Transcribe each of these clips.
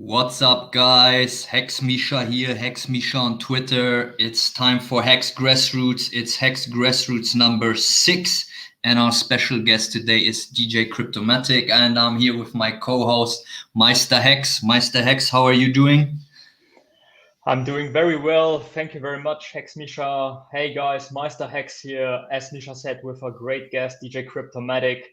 What's up, guys? Hex Misha here, Hex Misha on Twitter. It's time for Hex Grassroots. It's Hex Grassroots number 6, and our special guest today is DJ Cryptomatic, and I'm here with my co-host Meister Hex. Meister Hex, how are you doing? I'm doing very well. Thank you very much, Hex Misha. Hey guys, Meister Hex here, as Misha said, with a great guest, DJ Cryptomatic.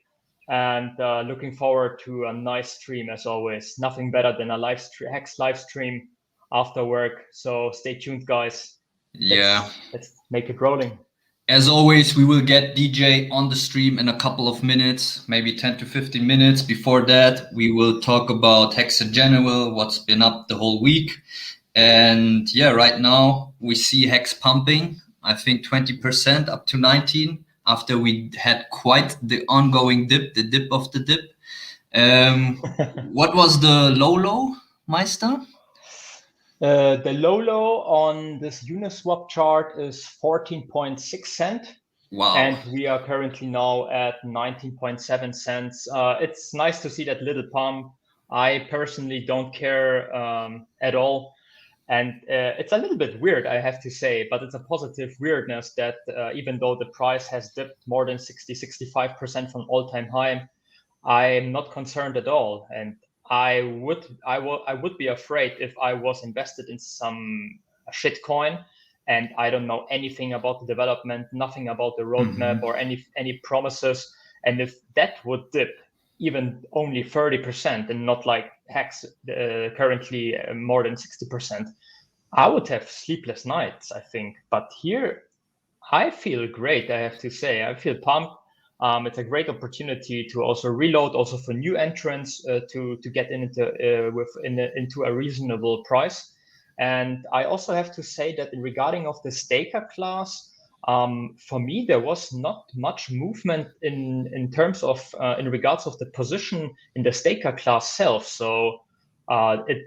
And looking forward to a nice stream as always. Nothing better than a Hex live stream after work. So stay tuned, guys. Let's make it rolling. As always, we will get DJ on the stream in a couple of minutes, maybe 10 to 15 minutes. Before that, we will talk about Hex in general, what's been up the whole week. And yeah, right now we see Hex pumping, I think 20% up to 19 after we had quite the ongoing dip, the dip of the dip. What was the low, Meister? The low on this Uniswap chart is 14.6 cents. Wow. And we are currently now at 19.7 cents. It's nice to see that little pump. I personally don't care at all. And it's a little bit weird, I have to say, but it's a positive weirdness that even though the price has dipped more than 65% from all-time high, I'm not concerned at all. And I would be afraid if I was invested in some shit coin and I don't know anything about the development, nothing about the roadmap or any promises. And if that would dip even only 30% and not like Hex currently more than 60%, I would have sleepless nights, I think. But here, I feel great, I have to say. I feel pumped. It's a great opportunity to also reload, also for new entrants to get into a reasonable price. And I also have to say that regarding of the staker class, for me, there was not much movement in terms of in regards of the position in the staker class self. So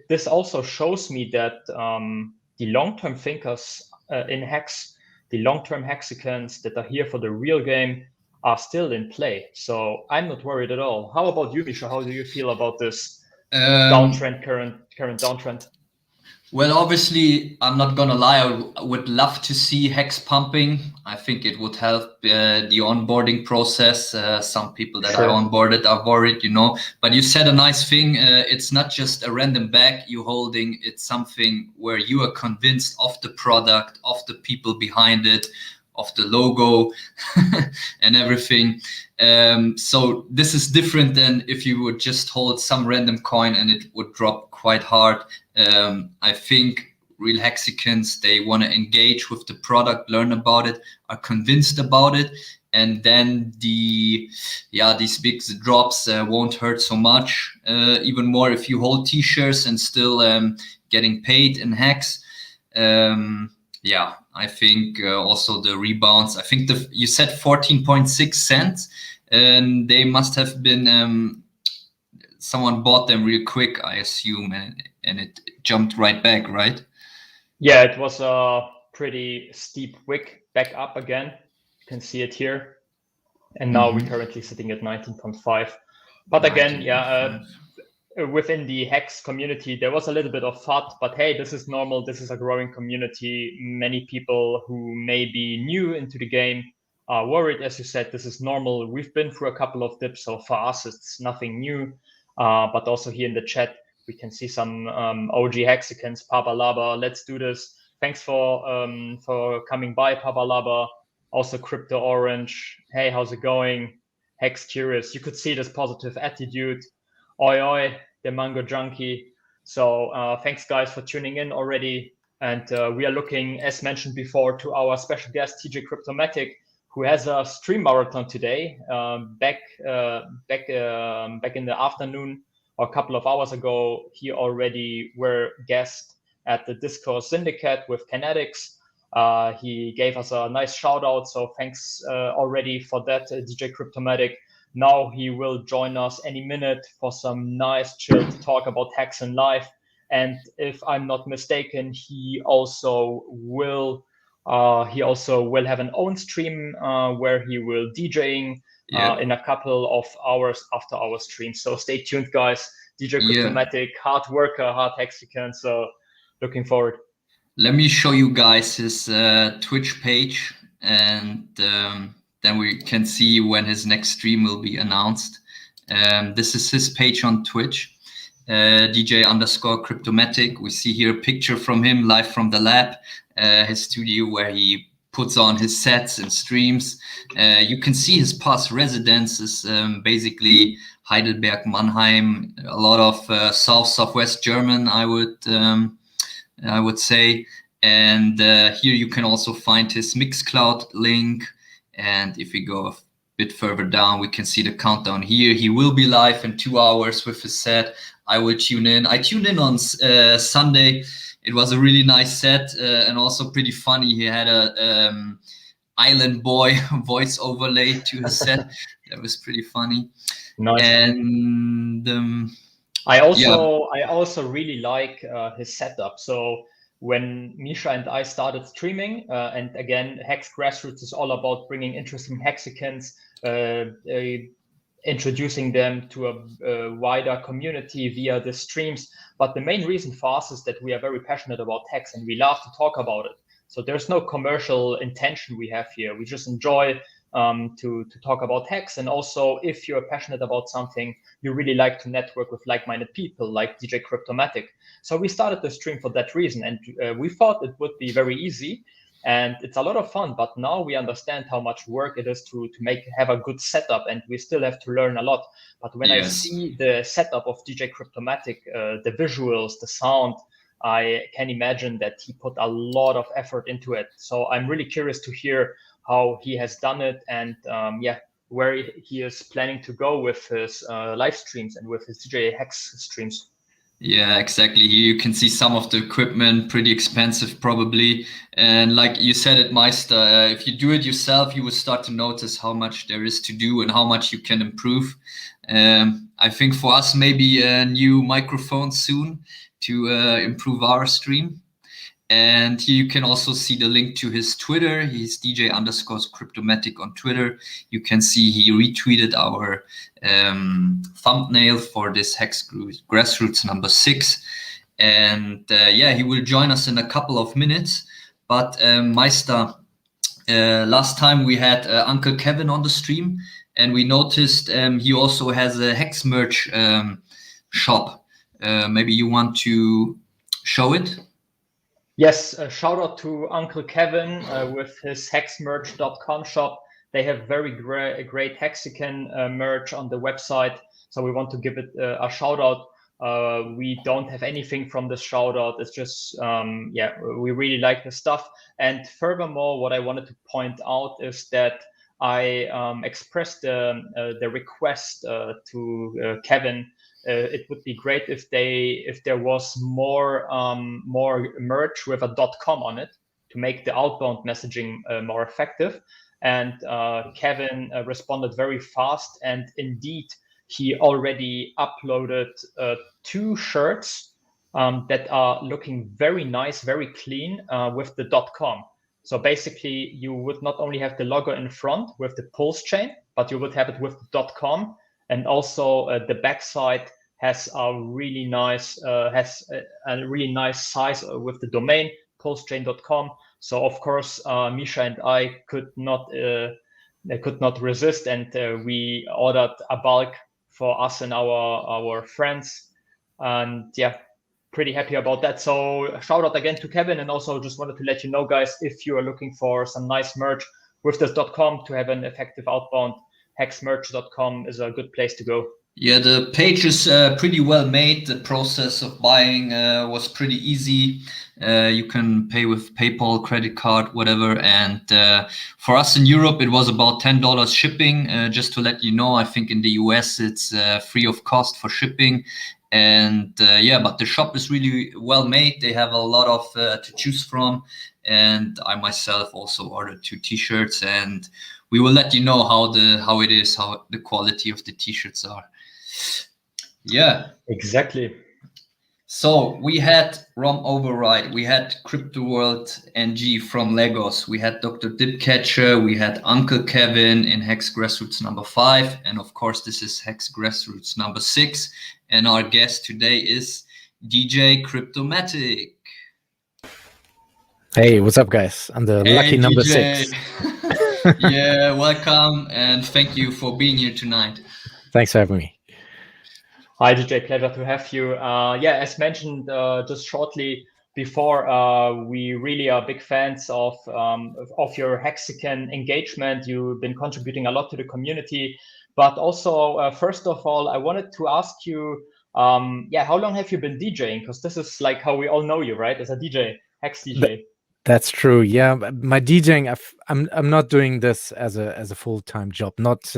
this also shows me that the long-term thinkers in Hex, the long-term hexicans that are here for the real game, are still in play. So I'm not worried at all. How about you, Misha? How do you feel about this downtrend, current downtrend? Well, obviously, I'm not gonna lie. I would love to see Hex pumping. I think it would help the onboarding process. Some people that are onboarded are worried, But you said a nice thing. It's not just a random bag you holding. It's something where you are convinced of the product, of the people behind it, of the logo and everything. So this is different than if you would just hold some random coin and it would drop quite hard. I think real hexicans, they want to engage with the product, learn about it, are convinced about it, and then these big drops won't hurt so much. Even more if you hold t-shirts and still getting paid in Hex. I think also the rebounds. I think you said 14.6 cents, and they must have been someone bought them real quick, I assume, and it jumped right back, right? Yeah, it was a pretty steep wick back up again. You can see it here, and now we're currently sitting at 19.5. But again, within the Hex community, there was a little bit of FUD, but hey, this is normal. This is a growing community. Many people who may be new into the game are worried. As you said, this is normal. We've been through a couple of dips, so for us, it's nothing new. But also here in the chat, we can see some OG Hexicans, Papa Laba. Let's do this. Thanks for coming by, Papa Laba. Also Crypto Orange. Hey, how's it going? Hex Curious. You could see this positive attitude. Oi, oi, the Mango Junkie. So thanks, guys, for tuning in already. And we are looking, as mentioned before, to our special guest, DJ Cryptomatic, who has a stream marathon today. Back in the afternoon, or a couple of hours ago, he already were guest at the Discord Syndicate with Kinetics. He gave us a nice shout out. So thanks already for that, DJ Cryptomatic. Now he will join us any minute for some nice chill talk about Hex and life. And if I'm not mistaken, he also will have an own stream where he will DJing in a couple of hours after our stream. So stay tuned, guys. DJ Cryptomatic, hard worker, hard hexagon. So looking forward. Let me show you guys his Twitch page, and then we can see when his next stream will be announced. This is his page on Twitch, DJ_Cryptomatic. We see here a picture from him live from the lab, his studio where he puts on his sets and streams. You can see his past residences, basically Heidelberg, Mannheim, a lot of southwest German, I would say. And here you can also find his Mixcloud link. And if we go a bit further down, we can see the countdown here. He will be live in 2 hours with his set. I will tune in. I tuned in on Sunday. It was a really nice set and also pretty funny. He had a Island Boy voice overlay to his set. That was pretty funny. Nice. And I also really like his setup. So when Misha and I started streaming, and again, Hex Grassroots is all about bringing interesting hexagons, introducing them to a wider community via the streams. But the main reason for us is that we are very passionate about Hex and we love to talk about it. So there's no commercial intention we have here. We just enjoy to talk about Hex. And also, if you're passionate about something, you really like to network with like-minded people like DJ Cryptomatic. So we started the stream for that reason. And we thought it would be very easy. And it's a lot of fun, but now we understand how much work it is to have a good setup, and we still have to learn a lot. But when I see the setup of DJ Cryptomatic, the visuals, the sound, I can imagine that he put a lot of effort into it. So I'm really curious to hear how he has done it, and where he is planning to go with his live streams and with his DJ Hex streams. Yeah, exactly. Here you can see some of the equipment, pretty expensive probably. And like you said it, Meister, if you do it yourself, you will start to notice how much there is to do and how much you can improve. I think for us, maybe a new microphone soon to improve our stream. And here you can also see the link to his Twitter. He's DJ_Cryptomatic on Twitter. You can see he retweeted our thumbnail for this Hex Grassroots number 6. And he will join us in a couple of minutes. But Meister, last time we had Uncle Kevin on the stream, and we noticed he also has a Hex merch shop. Maybe you want to show it? Yes, a shout out to Uncle Kevin with his hexmerch.com shop. They have very great hexagon merch on the website. So we want to give it a shout out. We don't have anything from this shout out. It's just, we really like the stuff. And furthermore, what I wanted to point out is that I expressed the request to Kevin. It would be great if there was more merch with a .com on it to make the outbound messaging more effective. And Kevin responded very fast, and indeed he already uploaded 2 shirts that are looking very nice, very clean with the .com. So basically, you would not only have the logo in front with the pulse chain, but you would have it with the .com. And also the backside has a really nice size with the domain pulsechain.com. So of course, Misha and I could not resist, and we ordered a bulk for us and our friends. And pretty happy about that. So shout out again to Kevin, and also just wanted to let you know, guys, if you are looking for some nice merch with this .com to have an effective outbound, hexmerch.com is a good place to go. Yeah, the page is pretty well made. The process of buying was pretty easy. You can pay with PayPal, credit card, whatever. And for us in Europe, it was about $10 shipping. Just to let you know, I think in the US, it's free of cost for shipping. And but the shop is really well made. They have a lot of to choose from. And I myself also ordered 2 T-shirts, and we will let you know how the quality of the T-shirts are. Yeah, exactly. So we had Rom Override, we had Crypto World NG from Lagos, we had Dr. Dipcatcher, we had Uncle Kevin in Hex Grassroots number 5, and of course this is Hex Grassroots number 6. And our guest today is DJ Cryptomatic. Hey, what's up, guys? I'm the lucky number DJ. 6. Yeah, welcome and thank you for being here tonight. Thanks for having me. Hi, DJ. Pleasure to have you. Yeah, as mentioned just shortly before, we really are big fans of your Hexagon engagement. You've been contributing a lot to the community, but also, first of all, I wanted to ask you, how long have you been DJing? Because this is like how we all know you, right? As a DJ, Hex DJ. That's true. Yeah, my DJing, I'm not doing this as a full-time job. Not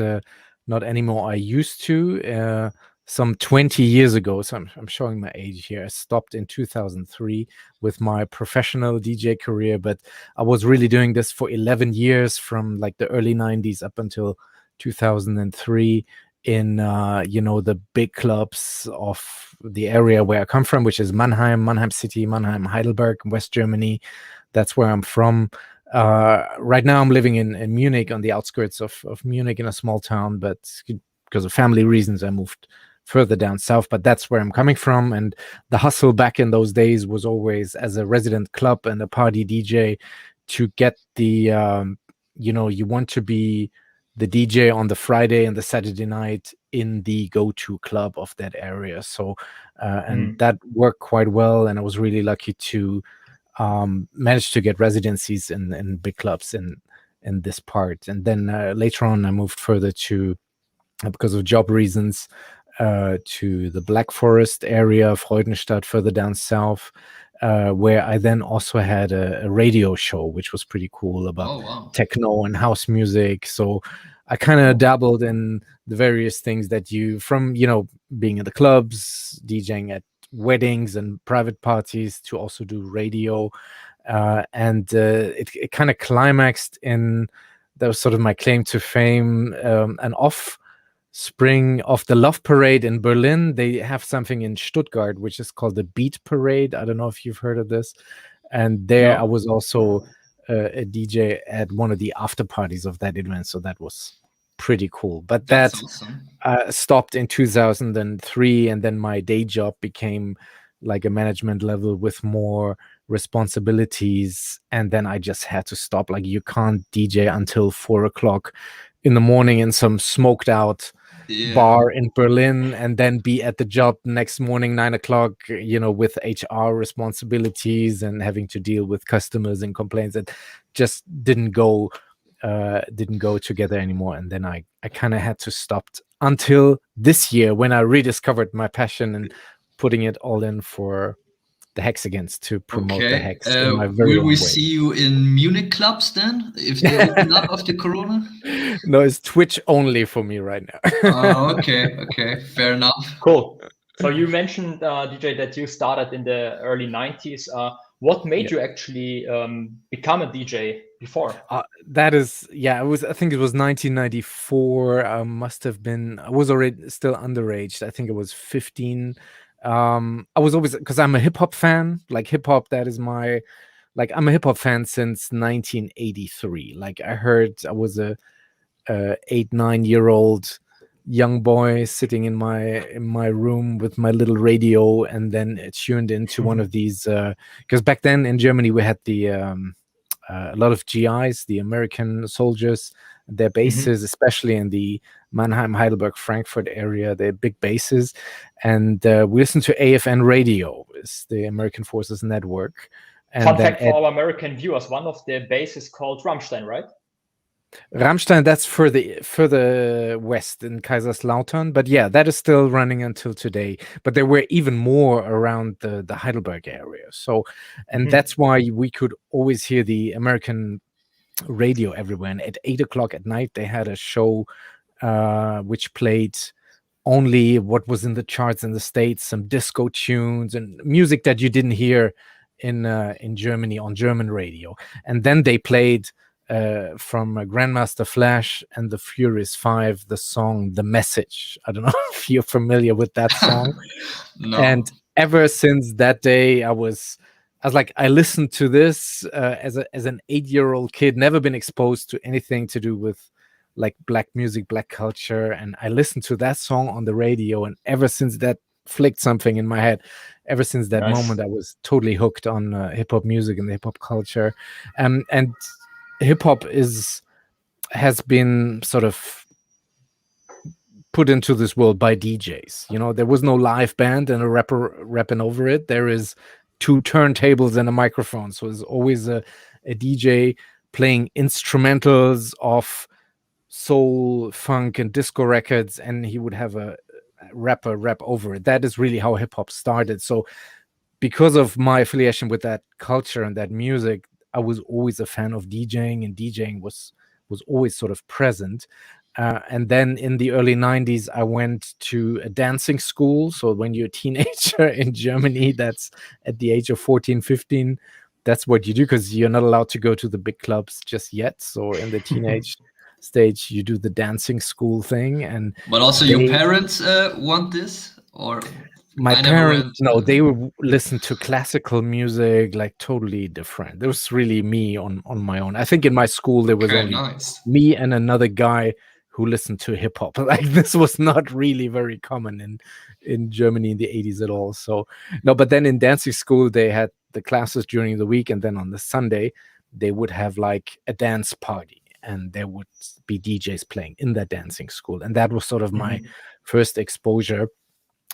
anymore. I used to. Some 20 years ago, so I'm showing my age here. I stopped in 2003 with my professional DJ career, but I was really doing this for 11 years from like the early 90s up until 2003 in the big clubs of the area where I come from, which is Mannheim City, Mannheim, Heidelberg, West Germany. That's where I'm from. Right now I'm living in Munich, on the outskirts of Munich, in a small town, but because of family reasons I moved further down south, but that's where I'm coming from. And the hustle back in those days was always, as a resident club and a party DJ, to get the you want to be the DJ on the Friday and the Saturday night in the go-to club of that area. So and that worked quite well, and I was really lucky to manage to get residencies in big clubs in this part. And then later on I moved further to, because of job reasons, to the Black Forest area, Freudenstadt, further down south, where I then also had a radio show, which was pretty cool, about techno and house music. So I kind of dabbled in the various things that from being in the clubs, DJing at weddings and private parties, to also do radio. And it kind of climaxed in, that was sort of my claim to fame, an offspring of the Love Parade in Berlin. They have something in Stuttgart which is called the Beat Parade. I don't know if you've heard of this. And there I was also a DJ at one of the after parties of that event, so that was pretty cool. But that's awesome. Stopped in 2003, and then my day job became like a management level with more responsibilities, and then I just had to stop. Like, you can't DJ until 4 o'clock in the morning in some smoked out bar in Berlin, and then be at the job next morning 9 o'clock, with HR responsibilities and having to deal with customers and complaints. That just didn't go together anymore. And then I kind of had to stop until this year, when I rediscovered my passion and putting it all in for the Hexagons to promote the Hex in my very will we way. See you in Munich clubs then, if they open up after Corona? No, it's Twitch only for me right now. Oh, okay, fair enough. Cool. So you mentioned, DJ, that you started in the early 90s. What made you actually become a DJ before? That is, I think it was 1994. I was already still underage. I think it was 15. I was always, because I'm a hip hop fan. Like, hip hop, that is my, like, I'm a hip hop fan since 1983. Like, I was a 8-9-year-old young boy sitting in my room with my little radio, and then tuned into one of these, because back then in Germany we had the a lot of GIs, the American soldiers, their bases, especially in the Mannheim, Heidelberg, Frankfurt area, they're big bases. And we listened to AFN radio, is the American Forces Network. And fun fact for our American viewers, one of the bases called Rammstein, right? Rammstein, that's further west in Kaiserslautern, but yeah, that is still running until today. But there were even more around the Heidelberg area. So, and that's why we could always hear the American radio everywhere. And at 8 o'clock at night, they had a show which played only what was in the charts in the States, some disco tunes and music that you didn't hear in Germany on German radio. And then they played from Grandmaster Flash and the Furious Five, the song "The Message." I don't know if you're familiar with that song. No. And ever since that day, I was like, I listened to this as an 8-year-old kid, never been exposed to anything to do with like black music, black culture, and I listened to that song on the radio, and ever since that flicked something in my head. Ever since that Nice. moment, I was totally hooked on hip hop music and the hip hop culture, and hip hop has been sort of put into this world by DJs. You know, there was no live band and a rapper rapping over it. There is 2 turntables and a microphone. So there's always a DJ playing instrumentals of soul, funk, and disco records, and he would have a rapper rap over it. That is really how hip hop started. So because of my affiliation with that culture and that music, I was always a fan of DJing, and DJing was always sort of present. And then in the early 90s, I went to a dancing school. So when you're a teenager in Germany, that's at the age of 14, 15, that's what you do, because you're not allowed to go to the big clubs just yet. So in the teenage stage, you do the dancing school thing. But also your parents want this? Or my parents, no, they would listen to classical music, like totally different. It was really me on my own. I think in my school there was only me and another guy who listened to hip hop. Like this was not really very common in Germany in the 80s at all. So no, but then in dancing school they had the classes during the week, and then on the Sunday they would have like a dance party, and there would be DJs playing in that dancing school, and that was sort of my first exposure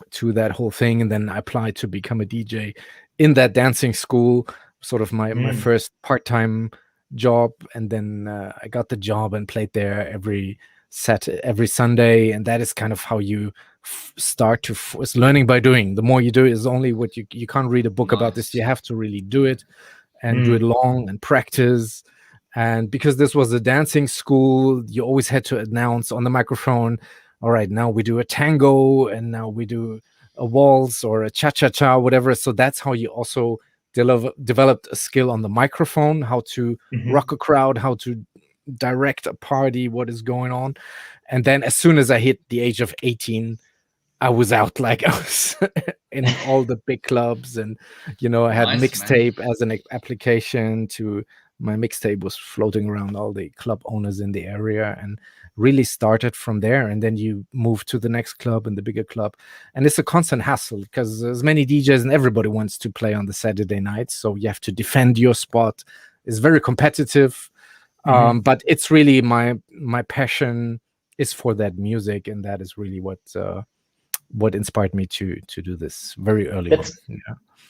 to that whole thing. And then I applied to become a DJ in that dancing school, sort of my first part-time job, and then I got the job and played there every Sunday, and that is kind of how you start to it's learning by doing. The more you do is only what you can't read a book about this. You have to really do it and do it long and practice. And because this was a dancing school, you always had to announce on the microphone, all right, now we do a tango, and now we do a waltz or a cha-cha-cha, whatever. So that's how you also developed a skill on the microphone, how to rock a crowd, how to direct a party, what is going on. And then as soon as I hit the age of 18, I was out. Like I was in all the big clubs, and I had mixtape as an application to my mixtape was floating around all the club owners in the area, and really started from there. And then you move to the next club and the bigger club, and it's a constant hassle because there's many DJs and everybody wants to play on the Saturday nights, so you have to defend your spot. It's very competitive. But it's really my passion is for that music, and that is really what inspired me to do this very early on. Yeah.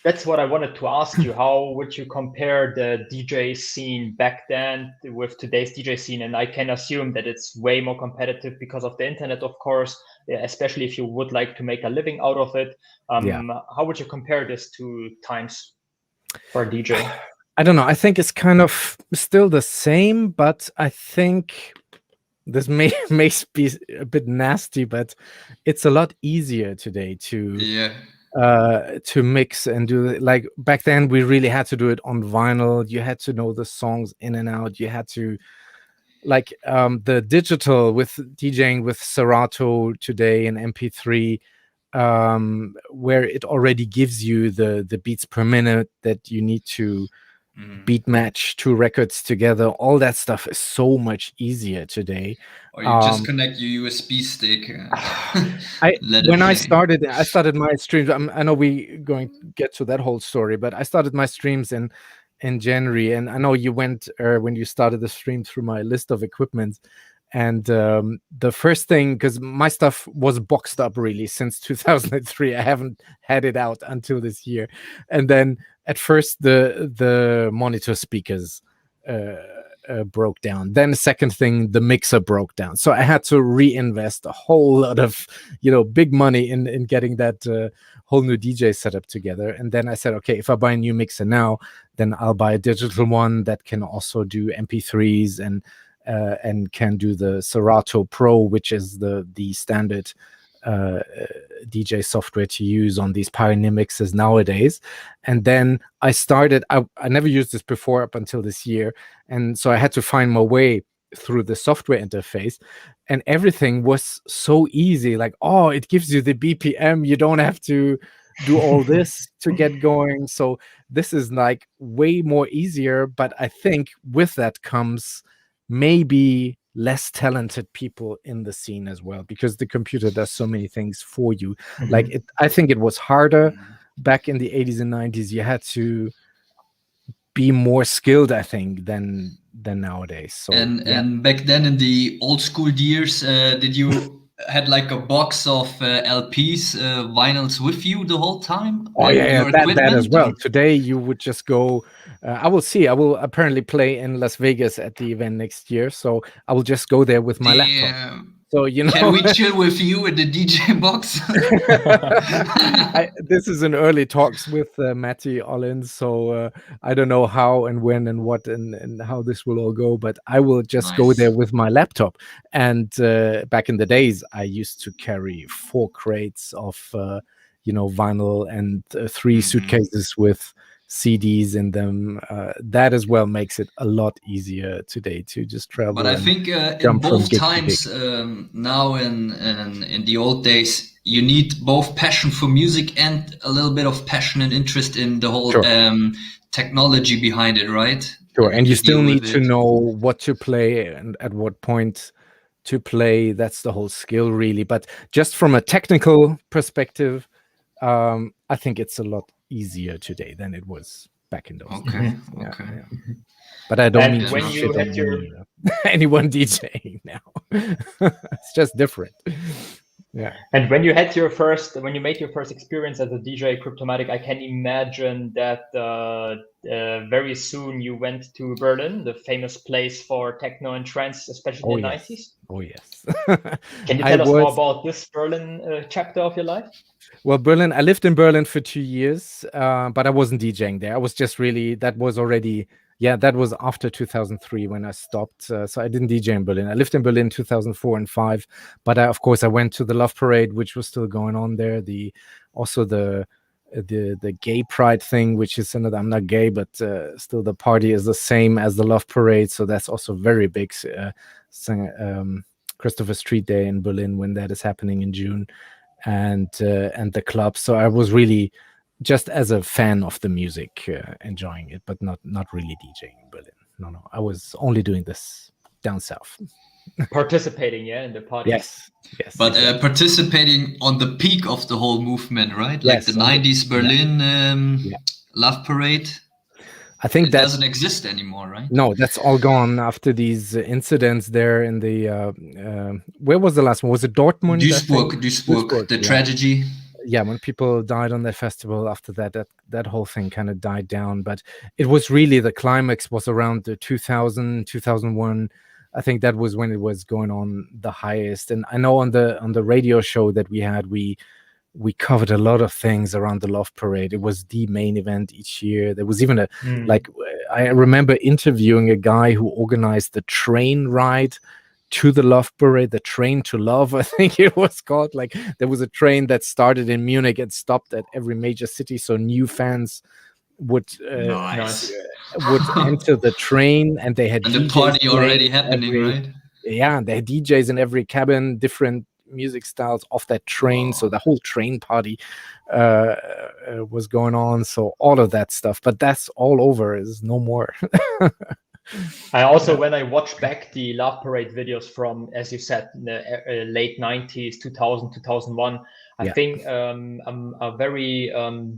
That's what I wanted to ask you. How would you compare the DJ scene back then with today's DJ scene? And I can assume that it's way more competitive because of the internet, of course, especially if you would like to make a living out of it. How would you compare this to times for a DJ? I don't know. I think it's kind of still the same, but I think this may be a bit nasty, but it's a lot easier today to mix and do it. Like back then, we really had to do it on vinyl. You had to know the songs in and out. You had to like the digital with DJing with Serato today and MP3. Where it already gives you the beats per minute that you need to beat match 2 records together. All that stuff is so much easier today. Or you just connect your USB stick. I started my streams. I know we going to get to that whole story, but I started my streams in January, and I know you went when you started the stream through my list of equipment. And the first thing, because my stuff was boxed up really since 2003, I haven't had it out until this year. And then at first the monitor speakers broke down. Then the second thing, the mixer broke down. So I had to reinvest a whole lot of big money in getting that whole new DJ setup together. And then I said, okay, if I buy a new mixer now, then I'll buy a digital one that can also do MP3s and can do the Serato Pro, which is the standard DJ software to use on these Pioneer mixers nowadays. And then I started, I never used this before up until this year. And so I had to find my way through the software interface, and everything was so easy. Like, it gives you the BPM. You don't have to do all this to get going. So this is like way more easier, but I think with that comes maybe less talented people in the scene as well, because the computer does so many things for you. Like I think it was harder back in the 80s and 90s. You had to be more skilled, I think, than nowadays. So and back then in the old school years, did you had like a box of LPs, vinyls with you the whole time? Oh yeah, your that as equipment? well. Today you would just go. I will see. I will apparently play in Las Vegas at the event next year, so I will just go there with my laptop. Damn. So you know, Can we chill with you in the DJ box? This is in early talks with Matty Ollins, so I don't know how and when and what and how this will all go, but I will just go there with my laptop. And back in the days, I used to carry 4 crates of vinyl and 3 suitcases with CDs in them. That as well makes it a lot easier today to just travel. But I think in both times, now in the old days, you need both passion for music and a little bit of passion and interest in the whole technology behind it, right? Sure, and you still need to know what to play and at what point to play. That's the whole skill, really. But just from a technical perspective, I think it's a lot easier today than it was back in those days. Yeah. But I don't mean to shit on anyone DJing now. It's just different. Yeah. And when you made your first experience as a DJ Cryptomatic, I can imagine that very soon you went to Berlin, the famous place for techno and trance, especially in the 90s. Oh yes. Can you tell us more about this Berlin chapter of your life? Well, Berlin, I lived in Berlin for 2 years, but I wasn't DJing there. I was just really, that was after 2003 when I stopped. So I didn't DJ in Berlin. I lived in Berlin 2004 and 5, but of course I went to the Love Parade, which was still going on there. Also the gay pride thing, which is another, I'm not gay, but still the party is the same as the Love Parade. So that's also very big. Christopher Street Day in Berlin when that is happening in June. And the club. So I was really just as a fan of the music, enjoying it, but not really DJing in Berlin. No, I was only doing this down south. Participating, in the party. Yes. But participating on the peak of the whole movement, right? Like the 90s Berlin Love Parade. I think that doesn't exist anymore, right? No, that's all gone after these incidents there in the where was the last one? Was it Dortmund? Duisburg, the tragedy. Yeah, when people died on their festival, after that whole thing kind of died down. But it was really, the climax was around the 2000, 2001. I think that was when it was going on the highest. And I know on the radio show that we had, we covered a lot of things around the Love Parade. It was the main event each year. There was even I remember interviewing a guy who organized the train ride to the Love Parade, the Train to Love, I think it was called. Like, there was a train that started in Munich and stopped at every major city, so new fans would enter the train, and they had the party already happening, right? Yeah, they had DJs in every cabin, different music styles off that train. So the whole train party was going on. So all of that stuff, but that's all over. Is no more. I also, when I watch back the Love Parade videos from, as you said, the late 90s, 2000, 2001, I think a very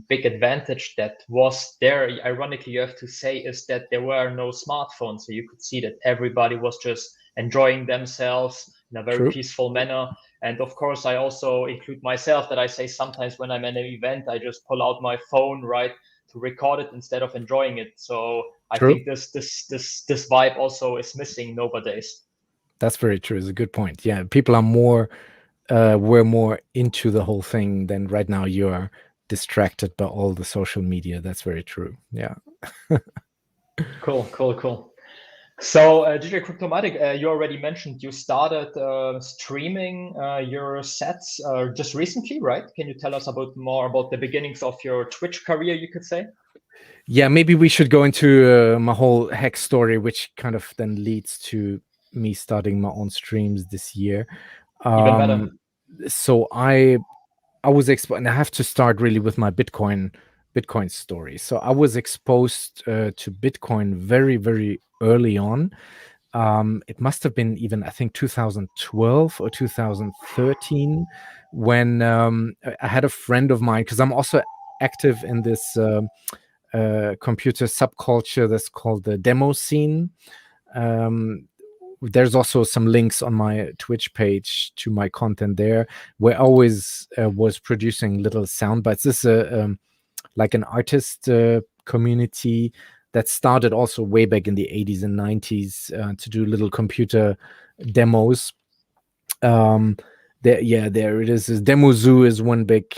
big advantage that was there, ironically, you have to say, is that there were no smartphones. So you could see that everybody was just enjoying themselves in a very peaceful manner. And of course, I also include myself, that I say sometimes when I'm at an event, I just pull out my phone, right, to record it instead of enjoying it. So I think this vibe also is missing nowadays. That's very true. It's a good point. Yeah, people are more we're more into the whole thing than right now. You are distracted by all the social media. That's very true. Yeah. Cool. So, DJ Cryptomatic, you already mentioned you started streaming your sets just recently, right? Can you tell us more about the beginnings of your Twitch career, you could say? Yeah, maybe we should go into my whole Hex story, which kind of then leads to me starting my own streams this year. Even better. So I and I have to start really with my Bitcoin story. So I was exposed to Bitcoin very, very early on. It must have been even, I think, 2012 or 2013, when I had a friend of mine, because I'm also active in this computer subculture that's called the demo scene. There's also some links on my Twitch page to my content there, where I always was producing little sound bites. This is like an artist community that started also way back in the 80s and 90s to do little computer demos. There it is. Demozoo is one big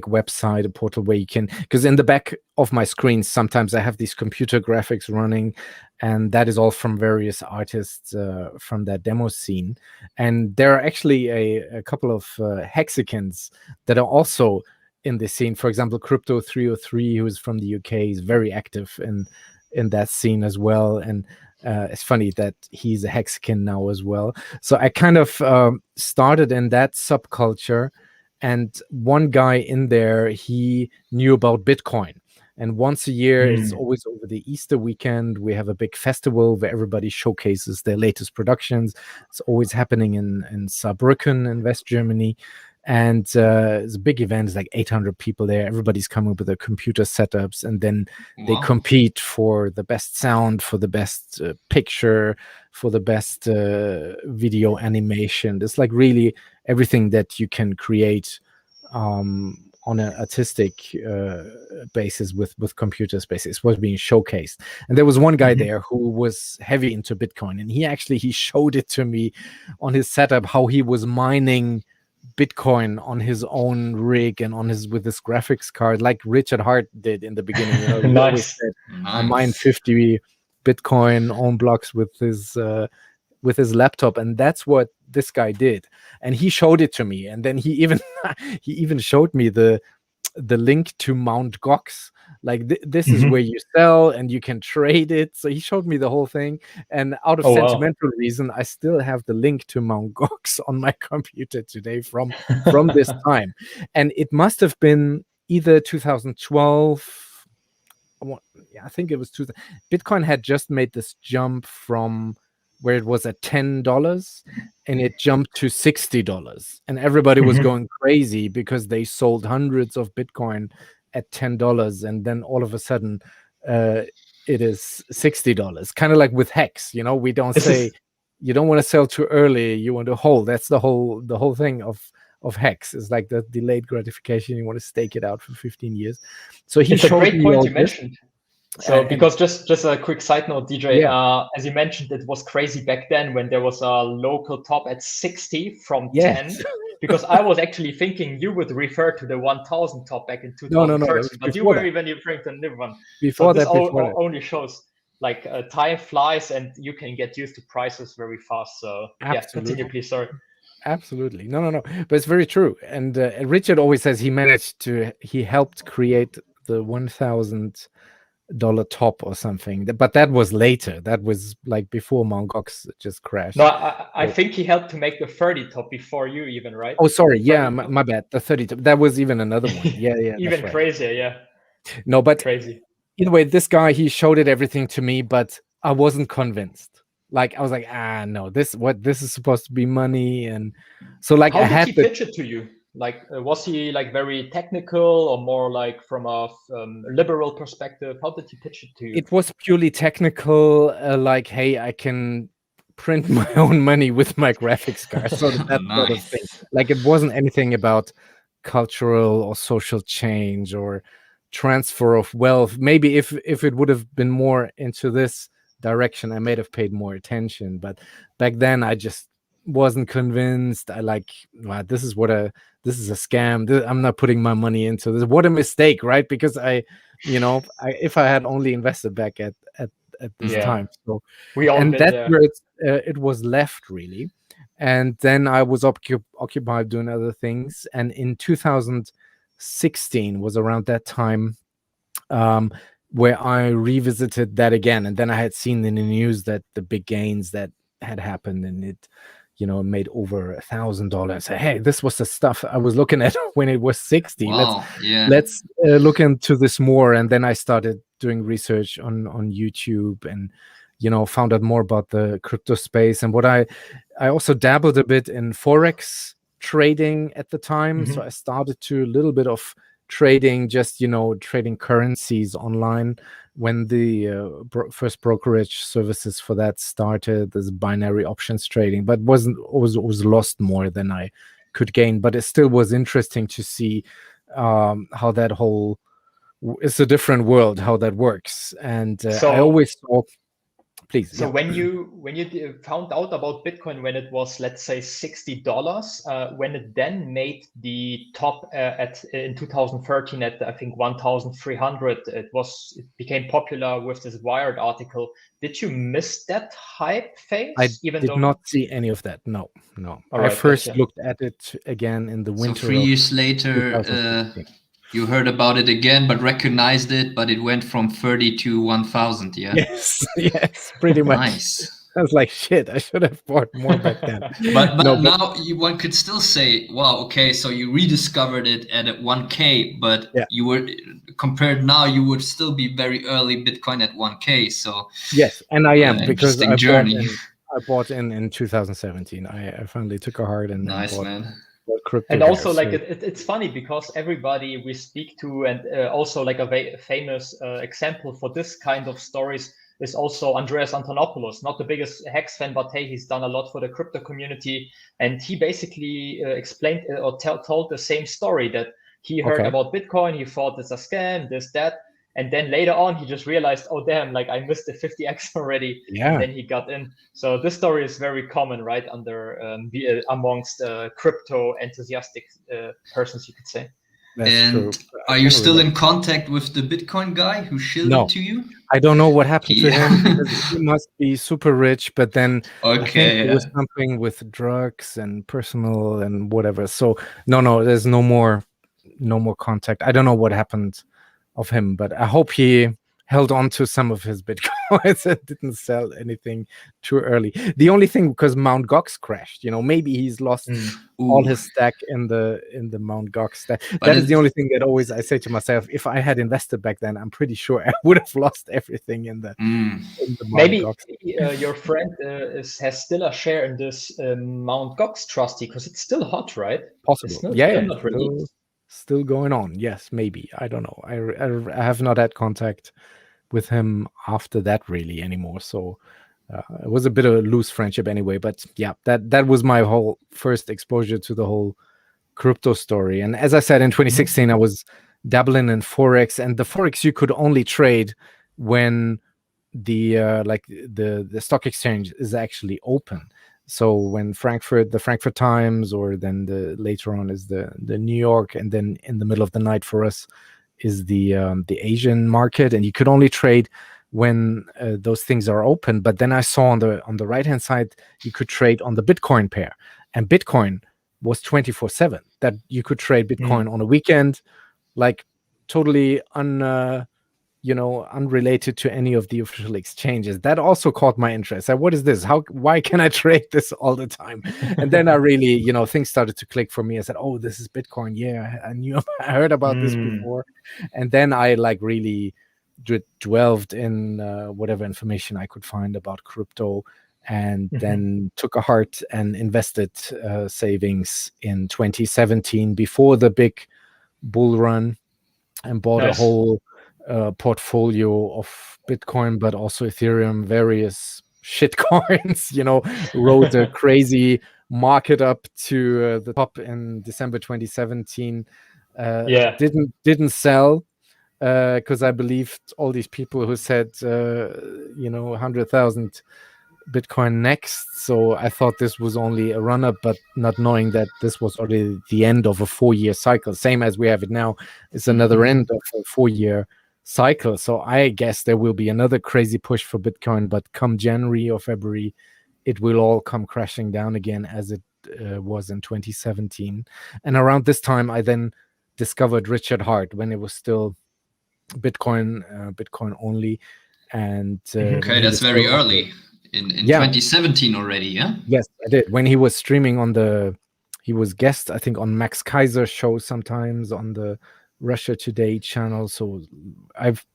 website, a portal where you can, because in the back of my screen sometimes I have these computer graphics running, and that is all from various artists from that demo scene. And there are actually a couple of Hexicans that are also in the scene. For example, Crypto 303, who is from the UK, is very active in that scene as well. And it's funny that he's a Hexican now as well. So I kind of started in that subculture, and one guy in there, he knew about Bitcoin. And once a year, it's always over the Easter weekend, we have a big festival where everybody showcases their latest productions. It's always happening in Saarbrücken in West Germany. And it's a big event. It's like 800 people there. Everybody's coming with their computer setups, and then they compete for the best sound, for the best picture, for the best video animation. It's like really everything that you can create on an artistic basis with computer spaces was being showcased. And there was one guy there who was heavy into Bitcoin, and he showed it to me on his setup, how he was mining Bitcoin on his own rig and with this graphics card, like Richard Hart did in the beginning. You know, he always said, I mine 50 Bitcoin on blocks with his laptop, and that's what this guy did. And he showed it to me, and then he even showed me the link to Mount Gox. Like this is where you sell and you can trade it. So he showed me the whole thing, and out of sentimental reason, I still have the link to Mount Gox on my computer today from this time. And it must have been either 2012. I think it was Bitcoin had just made this jump from where it was at $10, and it jumped to $60, and everybody was going crazy because they sold hundreds of Bitcoin at $10, and then all of a sudden it is $60. Kind of like with Hex, you know, we don't say you don't want to sell too early, you want to hold. That's the whole thing of Hex. Is like the delayed gratification. You want to stake it out for 15 years. So he showed me a great point you mentioned. So because just a quick side note, DJ, as you mentioned, it was crazy back then when there was a local top at 60 from 10. Because I was actually thinking you would refer to the 1000 top back in 2013, but you were even referring to a new one. Before so this that, only shows like time flies and you can get used to prices very fast. So continue, please. Sorry. Absolutely. No. But it's very true. And Richard always says he helped create the $1,000 top or something, but that was later. That was like before Mt. Gox just crashed. No, I think he helped to make the 30 top before you even, right? Oh, sorry. Yeah, my bad. The 30 top. That was even another one. Yeah. Even crazier, yeah. No, but crazy. Either way, this guy, he showed it everything to me, but I wasn't convinced. Like I was like, no, this is supposed to be money, and so like how did he pitch it to you? Like, was he like very technical or more like from a liberal perspective? How did he pitch it to you? It was purely technical, like, hey, I can print my own money with my graphics card. So that sort of thing. Like, it wasn't anything about cultural or social change or transfer of wealth. Maybe if it would have been more into this direction, I may have paid more attention. But back then, I just wasn't convinced. I like, wow, this is a scam. I'm not putting my money into this. What a mistake, right? Because if I had only invested back at this time. So we all, and that's where it was left, really. And then I was occupied doing other things. And in 2016 was around that time where I revisited that again. And then I had seen in the news that the big gains that had happened, and it made over $1,000. Say, hey, this was the stuff I was looking at when it was 60. Wow. Let's look into this more. And then I started doing research on YouTube and found out more about the crypto space. And what I also dabbled a bit in Forex trading at the time. So I started to a little bit of trading, just trading currencies online when the first brokerage services for that started. There's binary options trading, but was lost more than I could gain. But it still was interesting to see how that whole, it's a different world, how that works. And I always thought, please. So when you found out about Bitcoin when it was, let's say, $60, when it then made the top in 2013 at I think 1,300, it became popular with this Wired article. Did you miss that hype phase? I did not see any of that. No. I first looked at it again in the winter. So 3 years later, you heard about it again, but recognized it, but it went from 30 to 1,000, yeah? Yes, pretty much. Nice. I was like, shit, I should have bought more back then. but now one could still say, wow, okay, so you rediscovered it at 1K, but you were, compared now, you would still be very early Bitcoin at 1K, so... Yes, and I am, because I bought in 2017. I finally took a hard and nice, bought, man. And also, like, it's funny because everybody we speak to, and also like a famous example for this kind of stories is also Andreas Antonopoulos, not the biggest Hex fan, but hey, he's done a lot for the crypto community. And he basically explained or told the same story, that he heard about Bitcoin, he thought it's a scam, this, that. And then later on, he just realized, oh, damn, like I missed the 50x already. Yeah. And then he got in. So this story is very common, right? Amongst crypto enthusiastic persons, you could say. That's true. Are you still in contact with the Bitcoin guy who shilled it to you? I don't know what happened to him. He must be super rich, but then I think it was something with drugs and personal and whatever. So no, there's no more contact. I don't know what happened of him, but I hope he held on to some of his Bitcoins and didn't sell anything too early. The only thing, because Mt. Gox crashed, maybe he's lost all his stack in the Mt. Gox stack. That is the only thing that always I say to myself, if I had invested back then, I'm pretty sure I would have lost everything in the Mt. Maybe Gox. Your friend has still a share in this Mt. Gox trustee, because it's still hot, right? Possible. Still going on. Yes, maybe. I don't know. I have not had contact with him after that really anymore. So it was a bit of a loose friendship anyway. But yeah, that was my whole first exposure to the whole crypto story. And as I said, in 2016, I was dabbling in Forex, and the Forex you could only trade when the stock exchange is actually open. So when the Frankfurt Times, or then later on is the New York, and then in the middle of the night for us is the Asian market, and you could only trade when those things are open. But then I saw on the right hand side you could trade on the Bitcoin pair, and Bitcoin was 24/7. That you could trade Bitcoin on a weekend, like totally unrelated to any of the official exchanges. That also caught my interest. What is this? Why can I trade this all the time? And then I really, things started to click for me. I said, oh, this is Bitcoin. Yeah, I heard about this before. And then I really delved in whatever information I could find about crypto, and then took a heart and invested savings in 2017 before the big bull run, and bought a whole portfolio of Bitcoin, but also Ethereum, various shit coins, rode a crazy market up to the top in December 2017. Didn't sell because I believed all these people who said 100,000 Bitcoin next. So I thought this was only a run up, but not knowing that this was already the end of a 4-year cycle, same as we have it now. It's another end of a 4-year cycle. So I guess there will be another crazy push for Bitcoin, but come January or February, it will all come crashing down again, as it was in 2017. And around this time, I then discovered Richard Hart, when it was still Bitcoin only. And okay, that's very early. in 2017 already, yeah? Yes, I did. When he was streaming he was guest, I think, on Max Kaiser's show sometimes on the Russia Today channel. So I've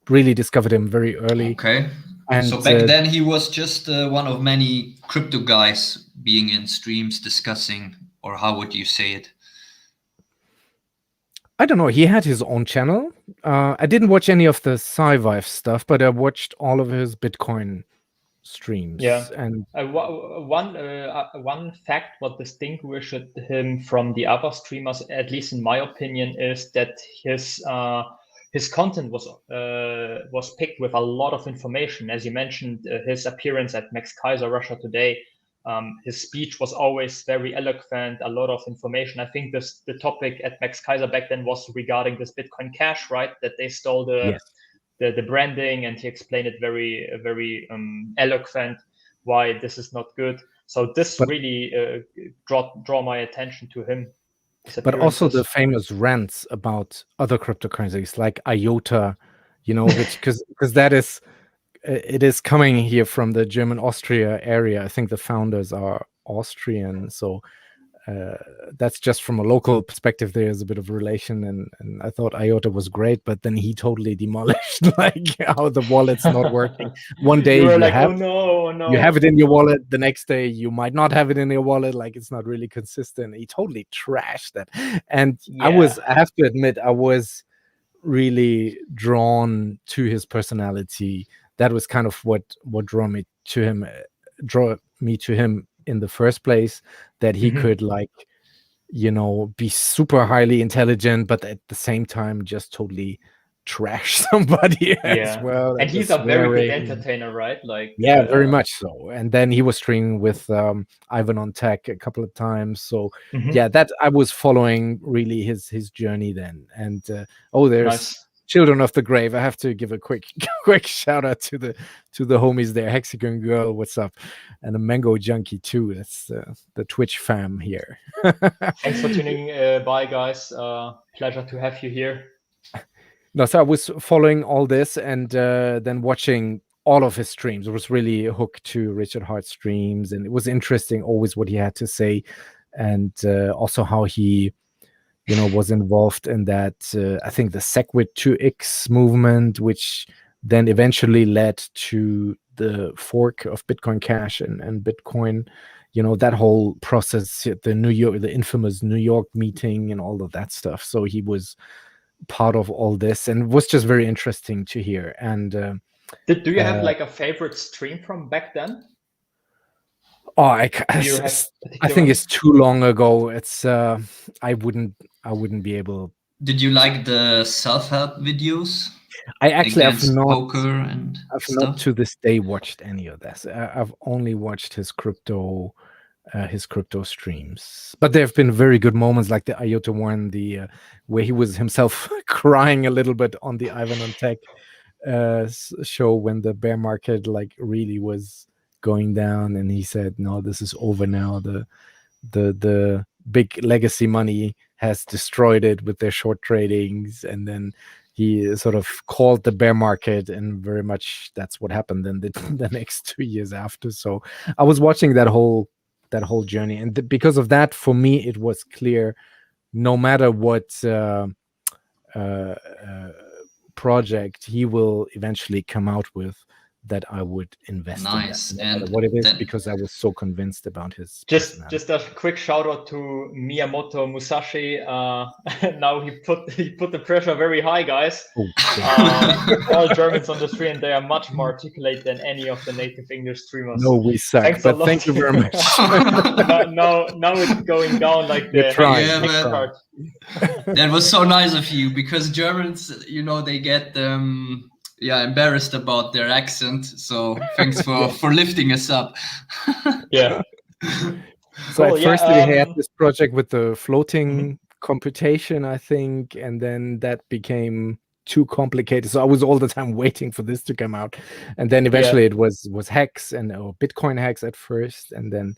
really discovered him very early. Okay. And so back then he was just one of many crypto guys being in streams discussing, or how would you say it? I don't know. He had his own channel. I didn't watch any of the Sci-Vive stuff, but I watched all of his Bitcoin streams. Yeah. And one fact what distinguished him from the other streamers, at least in my opinion, is that his content was picked with a lot of information. As you mentioned, his appearance at Max Kaiser Russia Today, his speech was always very eloquent, a lot of information. I think the topic at Max Kaiser back then was regarding this Bitcoin Cash, right? That they stole the branding, and he explained it very eloquent why this is not good. So this really draw my attention to him. But also the famous rants about other cryptocurrencies like IOTA, which because that is it is coming here from the German Austria area. I think the founders are Austrian, so that's just from a local perspective. There's a bit of relation, and I thought IOTA was great, but then he totally demolished like how the wallet's not working. One day you have you have it in your wallet, the next day you might not have it in your wallet. Like it's not really consistent. He totally trashed that, and I have to admit, I was really drawn to his personality. That was kind of what drew me to him in the first place, that he could be super highly intelligent, but at the same time just totally trash somebody as well. And he's a very good entertainer, right? Very much so. And then he was streaming with Ivan on Tech a couple of times. So that I was following really his journey then. And there's Children of the Grave. I have to give a quick shout out to the homies there. Hexagon Girl, what's up? And a Mango Junkie too. That's the Twitch fam here. Thanks for tuning by, guys. Pleasure to have you here. No, so I was following all this and then watching all of his streams. I was really hooked to Richard Hart's streams, and it was interesting always what he had to say, and also how he was involved in that, I think the Segwit 2x movement, which then eventually led to the fork of Bitcoin Cash and Bitcoin, that whole process, the infamous New York meeting and all of that stuff. So he was part of all this, and it was just very interesting to hear. And do you have like a favorite stream from back then? I think it's too long ago. It's I wouldn't be able. Did you like the self-help videos? I actually have not. Poker and I've stuff? not to this day watched any of this. I've only watched his crypto streams. But there have been very good moments, like the IOTA one, where he was himself crying a little bit on the Ivan on Tech show when the bear market really was going down, and he said, "No, this is over now. The big legacy money has destroyed it with their short tradings." And then he sort of called the bear market, and very much that's what happened in the next 2 years after. So I was watching that whole journey, and because of that, for me, it was clear, no matter what project he will eventually come out with, that I would invest in that, no matter what it is, because I was so convinced about his just a quick shout out to Miyamoto Musashi. Now he put the pressure very high, guys. All Germans on the stream, they are much more articulate than any of the native English streamers. No, we suck. Thanks but thank you very much. now it's going down like the next part. That was so nice of you, because Germans, they get embarrassed about their accent. So thanks for lifting us up. So at first we had this project with the floating computation, I think, and then that became too complicated. So I was all the time waiting for this to come out, and then eventually it was Hex and Bitcoin Hex at first, and then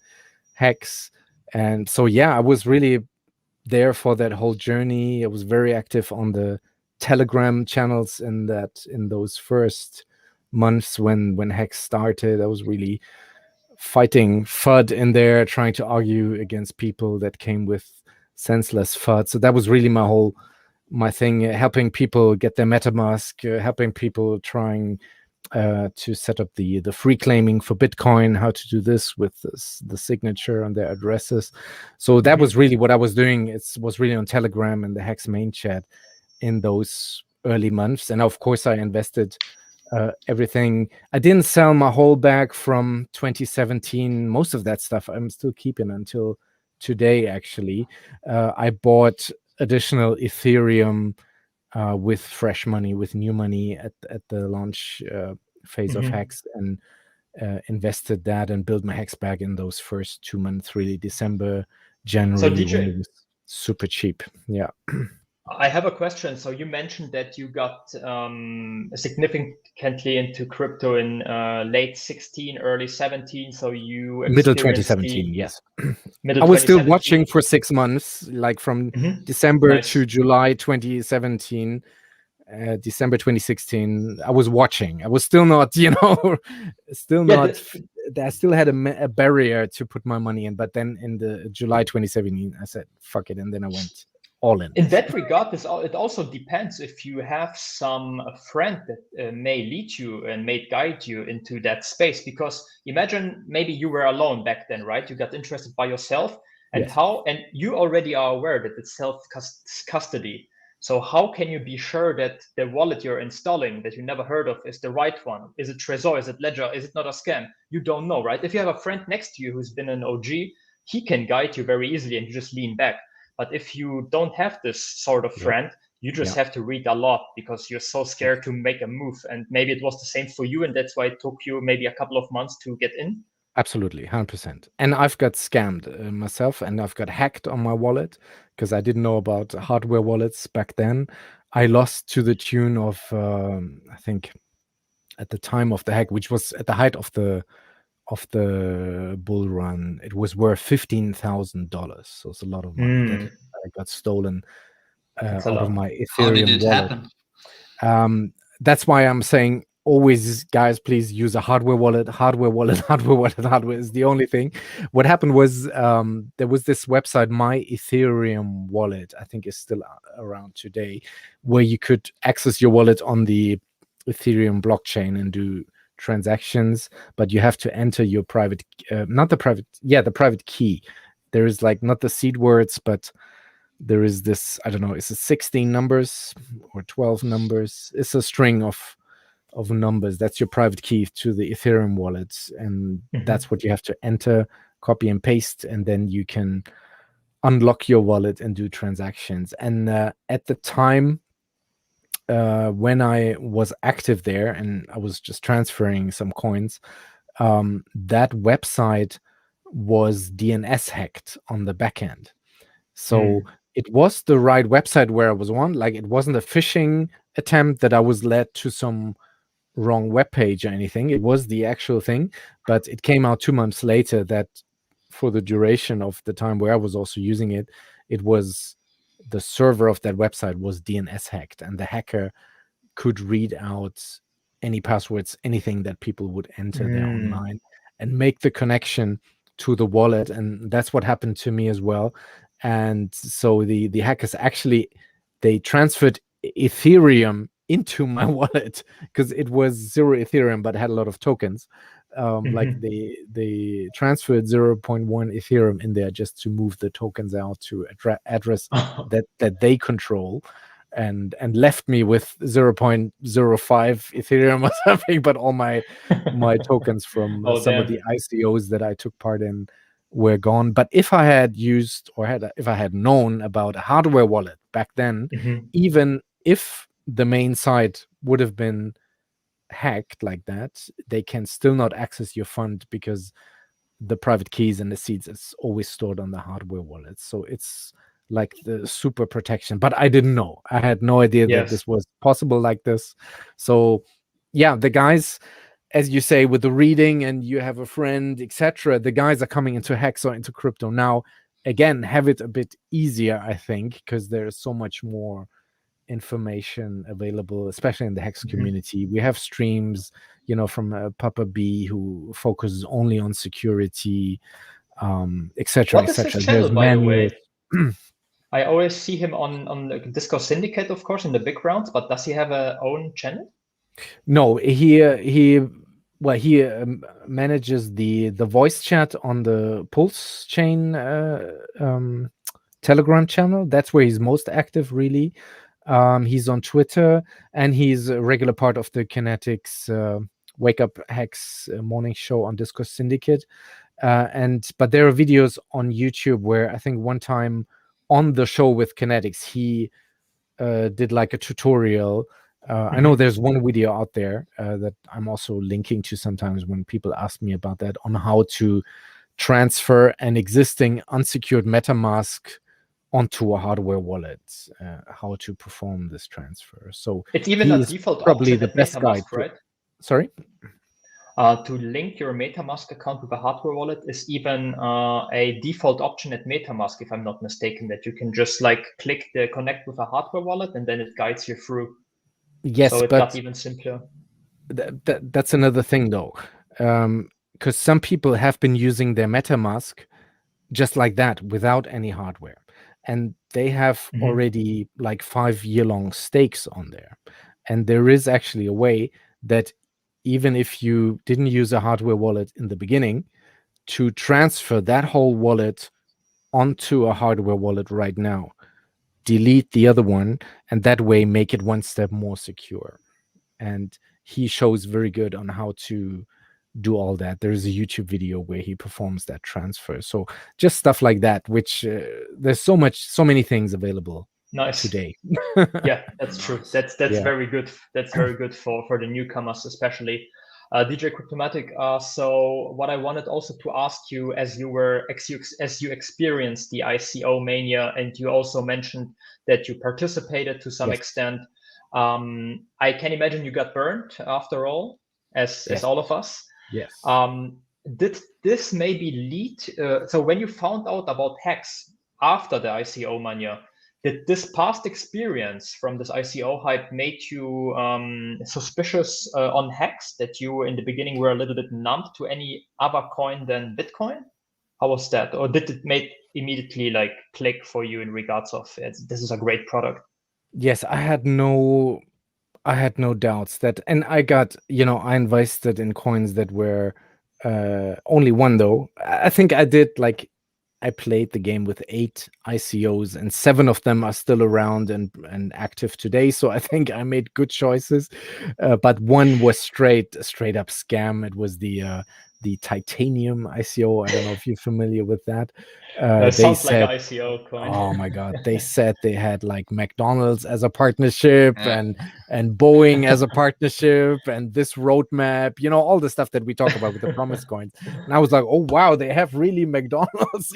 Hex. And so I was really there for that whole journey. I was very active on the Telegram channels in those first months when Hex started. I was really fighting FUD in there, trying to argue against people that came with senseless FUD. So that was really my thing, helping people get their MetaMask, helping people trying to set up the free claiming for Bitcoin, how to do this with the signature on their addresses. So that was really what I was doing. It was really on Telegram and the Hex main chat in those early months. And of course, I invested everything. I didn't sell my whole bag from 2017. Most of that stuff I'm still keeping until today, actually. I bought additional Ethereum with fresh money, with new money at the launch phase of Hex, and invested that and built my Hex bag in those first 2 months, really December, January, when it was super cheap. Yeah. I have a question. So you mentioned that you got significantly into crypto in late 16, early 17. So you middle 2017, yes. Middle I was still 2017. watching for 6 months, like from December to July 2017. December 2016, I was watching. I was still not, I still had a barrier to put my money in. But then in the July 2017, I said, fuck it. And then I went all in. In that regard, it also depends if you have some friend that may lead you and may guide you into that space. Because imagine maybe you were alone back then, right? You got interested by yourself, and and you already are aware that it's self-custody. So how can you be sure that the wallet you're installing that you never heard of is the right one? Is it Trezor? Is it Ledger? Is it not a scam? You don't know, right? If you have a friend next to you who's been an OG, he can guide you very easily and you just lean back. But if you don't have this sort of friend, you just have to read a lot because you're so scared to make a move. And maybe it was the same for you, and that's why it took you maybe a couple of months to get in. Absolutely, 100%. And I've got scammed myself, and I've got hacked on my wallet because I didn't know about hardware wallets back then. I lost to the tune of, I think, at the time of the hack, which was at the height of the bull run, it was worth $15,000. So it's a lot of money that I got stolen out of my Ethereum How did it wallet. happen? That's why I'm saying, always, guys, please use a hardware wallet. Hardware is the only thing. What happened was there was this website, My Ethereum Wallet, I think is still around today, where you could access your wallet on the Ethereum blockchain and do transactions, but you have to enter your private, the private key. There is like not the seed words, but there is this, I don't know, is it 16 numbers or 12 numbers? It's a string of numbers. That's your private key to the Ethereum wallets, and that's what you have to enter, copy and paste, and then you can unlock your wallet and do transactions. And at the time when I was active there and I was just transferring some coins, that website was DNS hacked on the back end. So it was the right website where I was on. Like, it wasn't a phishing attempt that I was led to some wrong web page or anything. It was the actual thing, but it came out 2 months later that for the duration of the time where I was also using it, it was the server of that website was DNS hacked, and the hacker could read out any passwords, anything that people would enter there online, and make the connection to the wallet. And that's what happened to me as well. And so the hackers actually, they transferred Ethereum into my wallet because it was 0 Ethereum but had a lot of tokens. Like they transferred 0.1 Ethereum in there just to move the tokens out to address that they control, and left me with 0.05 Ethereum or something. But all my tokens from some of the ICOs that I took part in were gone. But if I had used if I had known about a hardware wallet back then, even if the main site would have been hacked like that, they can still not access your fund because the private keys and the seeds is always stored on the hardware wallet. So it's like the super protection. But I didn't know. I had no idea that this was possible like this. So yeah, the guys, as you say, with the reading and you have a friend, etc., the guys are coming into Hex or into crypto now, again, have it a bit easier, I think, because there's so much more information available, especially in the Hex community. We have streams, from Papa B, who focuses only on security, etc., What is his etc. channel, There's by the manuals. way? I always see him on the Disco Syndicate, of course, in the big rounds, but does he have a own channel? No, he manages the voice chat on the Pulse chain Telegram channel. That's where he's most active, really. He's on Twitter, and he's a regular part of the Kinetics Wake Up Hex morning show on Disco Syndicate. But there are videos on YouTube where I think one time on the show with Kinetics, he did like a tutorial. I know there's one video out there that I'm also linking to sometimes when people ask me about that, on how to transfer an existing unsecured MetaMask onto a hardware wallet, how to perform this transfer. So it's even a default probably option the at best MetaMask, guy. right? Sorry? To link your MetaMask account with a hardware wallet is even a default option at MetaMask, if I'm not mistaken, that you can just like click the connect with a hardware wallet and then it guides you through. Yes, so it but got even simpler. That's another thing, though, because some people have been using their MetaMask just like that without any hardware, and they have already like 5-year-long stakes on there. And there is actually a way that even if you didn't use a hardware wallet in the beginning, to transfer that whole wallet onto a hardware wallet right now, delete the other one, and that way make it one step more secure. And he shows very good on how to do all that. There's a YouTube video where he performs that transfer. So just stuff like that, which there's so many things available today. Yeah, that's true. That's very good. That's very good for the newcomers, especially. DJ Cryptomatic. So what I wanted also to ask you, as you experienced the ICO mania, and you also mentioned that you participated to some extent. I can imagine you got burned after all, as all of us. Yes. Did this maybe lead? So when you found out about Hex after the ICO mania, did this past experience from this ICO hype made you suspicious on Hex, that you in the beginning were a little bit numb to any other coin than Bitcoin? How was that? Or did it make immediately like click for you in regards of this is a great product? Yes, I had no doubts that, and I got, I invested in coins that were only one, though. I think I did like, I played the game with 8 ICOs, and 7 of them are still around and active today. So I think I made good choices. But one was straight up scam. It was the titanium ICO. I don't know if you're familiar with that. They sounds like an ICO coin. Oh my God. They said they had like McDonald's as a partnership and Boeing as a partnership, and this roadmap, all the stuff that we talk about with the promise coins. And I was like, oh wow, they have really McDonald's,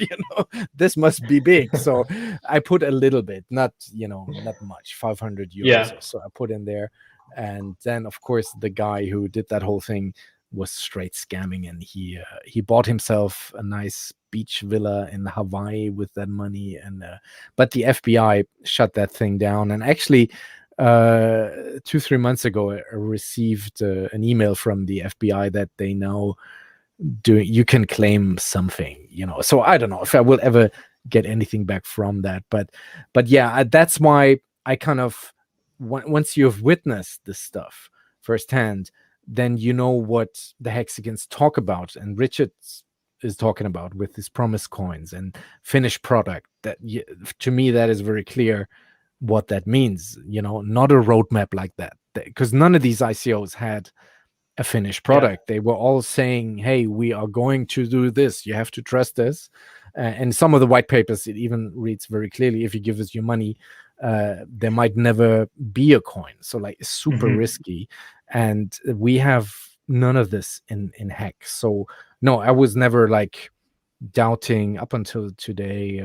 this must be big. So I put a little bit, not much, 500 euros or so I put in there. And then of course the guy who did that whole thing was straight scamming, and he bought himself a nice beach villa in Hawaii with that money. And but the FBI shut that thing down. And actually 2-3 months ago I received an email from the FBI that they now you can claim something, so I don't know if I will ever get anything back from that, but yeah, that's why I kind of, once you've witnessed this stuff firsthand, then you know what the Hexagons talk about, and Richard is talking about with his promise coins and finished product. That to me, that is very clear what that means. Not a roadmap like that, because none of these ICOs had a finished product. They were all saying, "Hey, we are going to do this. You have to trust us." And some of the white papers, it even reads very clearly: if you give us your money, there might never be a coin. So like, it's super risky. And we have none of this in Hex. So no, I was never like doubting up until today,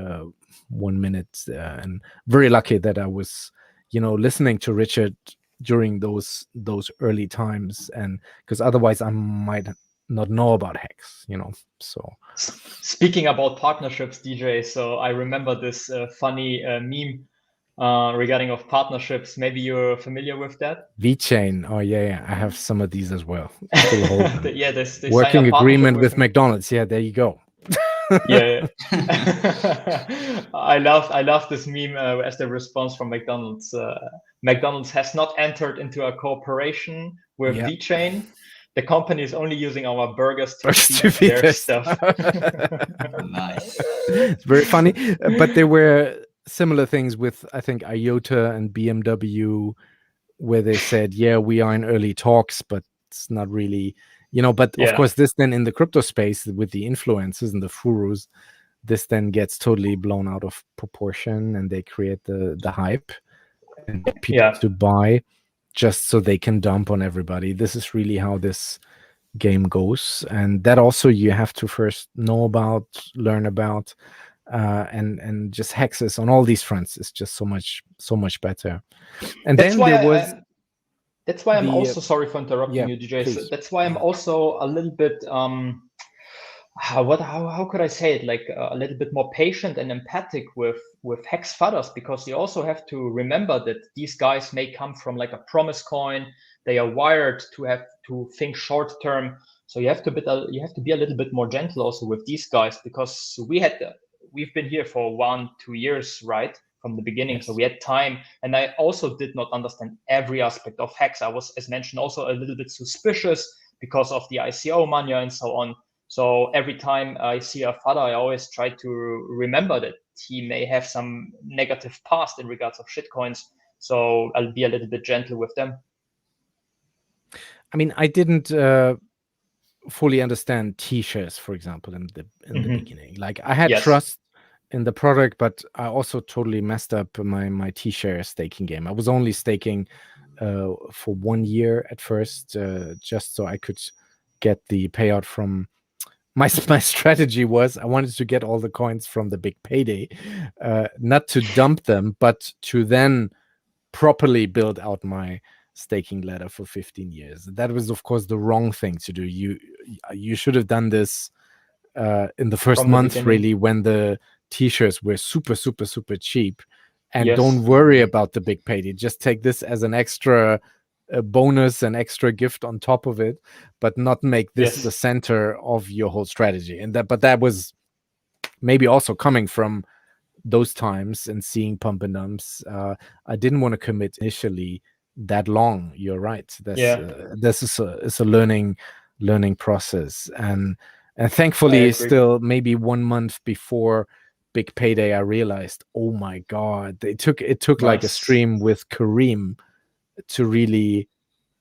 1 minute, and very lucky that I was, listening to Richard during those early times, and because otherwise I might not know about Hex, so. Speaking about partnerships, DJ, so I remember this funny meme regarding of partnerships. Maybe you're familiar with that. VeChain. Oh yeah, I have some of these as well. Still hold them. Yeah, they sign Working a partnership agreement with McDonald's. Yeah, there you go. Yeah. I love this meme as the response from McDonald's. McDonald's has not entered into a cooperation with Yeah. VeChain. The company is only using our burgers to Burgers feed feed their their stuff. Nice. It's very funny. But there were similar things with, I think, IOTA and BMW, where they said, yeah, we are in early talks, but it's not really, but of Yeah. course, this then in the crypto space with the influencers and the furus, this then gets totally blown out of proportion, and they create the hype and get people Yeah. to buy just so they can dump on everybody. This is really how this game goes, and that also you have to first know about, learn about, and just hexes on all these fronts is just so much better. And That's then why there was that's why I'm the, also sorry for interrupting yeah, you, DJ. So please. that's why I'm also a little bit how could I say it, like a little bit more patient and empathic with hex fathers, because you also have to remember that these guys may come from like a promise coin. They are wired to have to think short term, so you have to be a little bit more gentle also with these guys, because we've been here for 1-2 years, right, from the beginning. Yes. So we had time, and I also did not understand every aspect of hex. I was, as mentioned, also a little bit suspicious because of the ICO mania and so on. So every time I see a father, I always try to remember that he may have some negative past in regards of shitcoins. So I'll be a little bit gentle with them. I mean, I didn't fully understand T-shares, for example, in the beginning. Like, I had trust in the product, but I also totally messed up my T-share staking game. I was only staking for 1 year at first, just so I could get the payout from my strategy was I wanted to get all the coins from the big payday, not to dump them, but to then properly build out my staking ladder for 15 years. That was, of course, the wrong thing to do. You should have done this in the first month, really, when the T-shirts were super cheap. And don't worry about the big payday. Just take this as an extra bonus, an extra gift on top of it, but not make this the center of your whole strategy. And that was maybe also coming from those times and seeing pump and dumps. I didn't want to commit initially that long. You're right. This is a learning process, and thankfully, still maybe 1 month before big payday, I realized, oh my god, it took like a stream with Kareem to really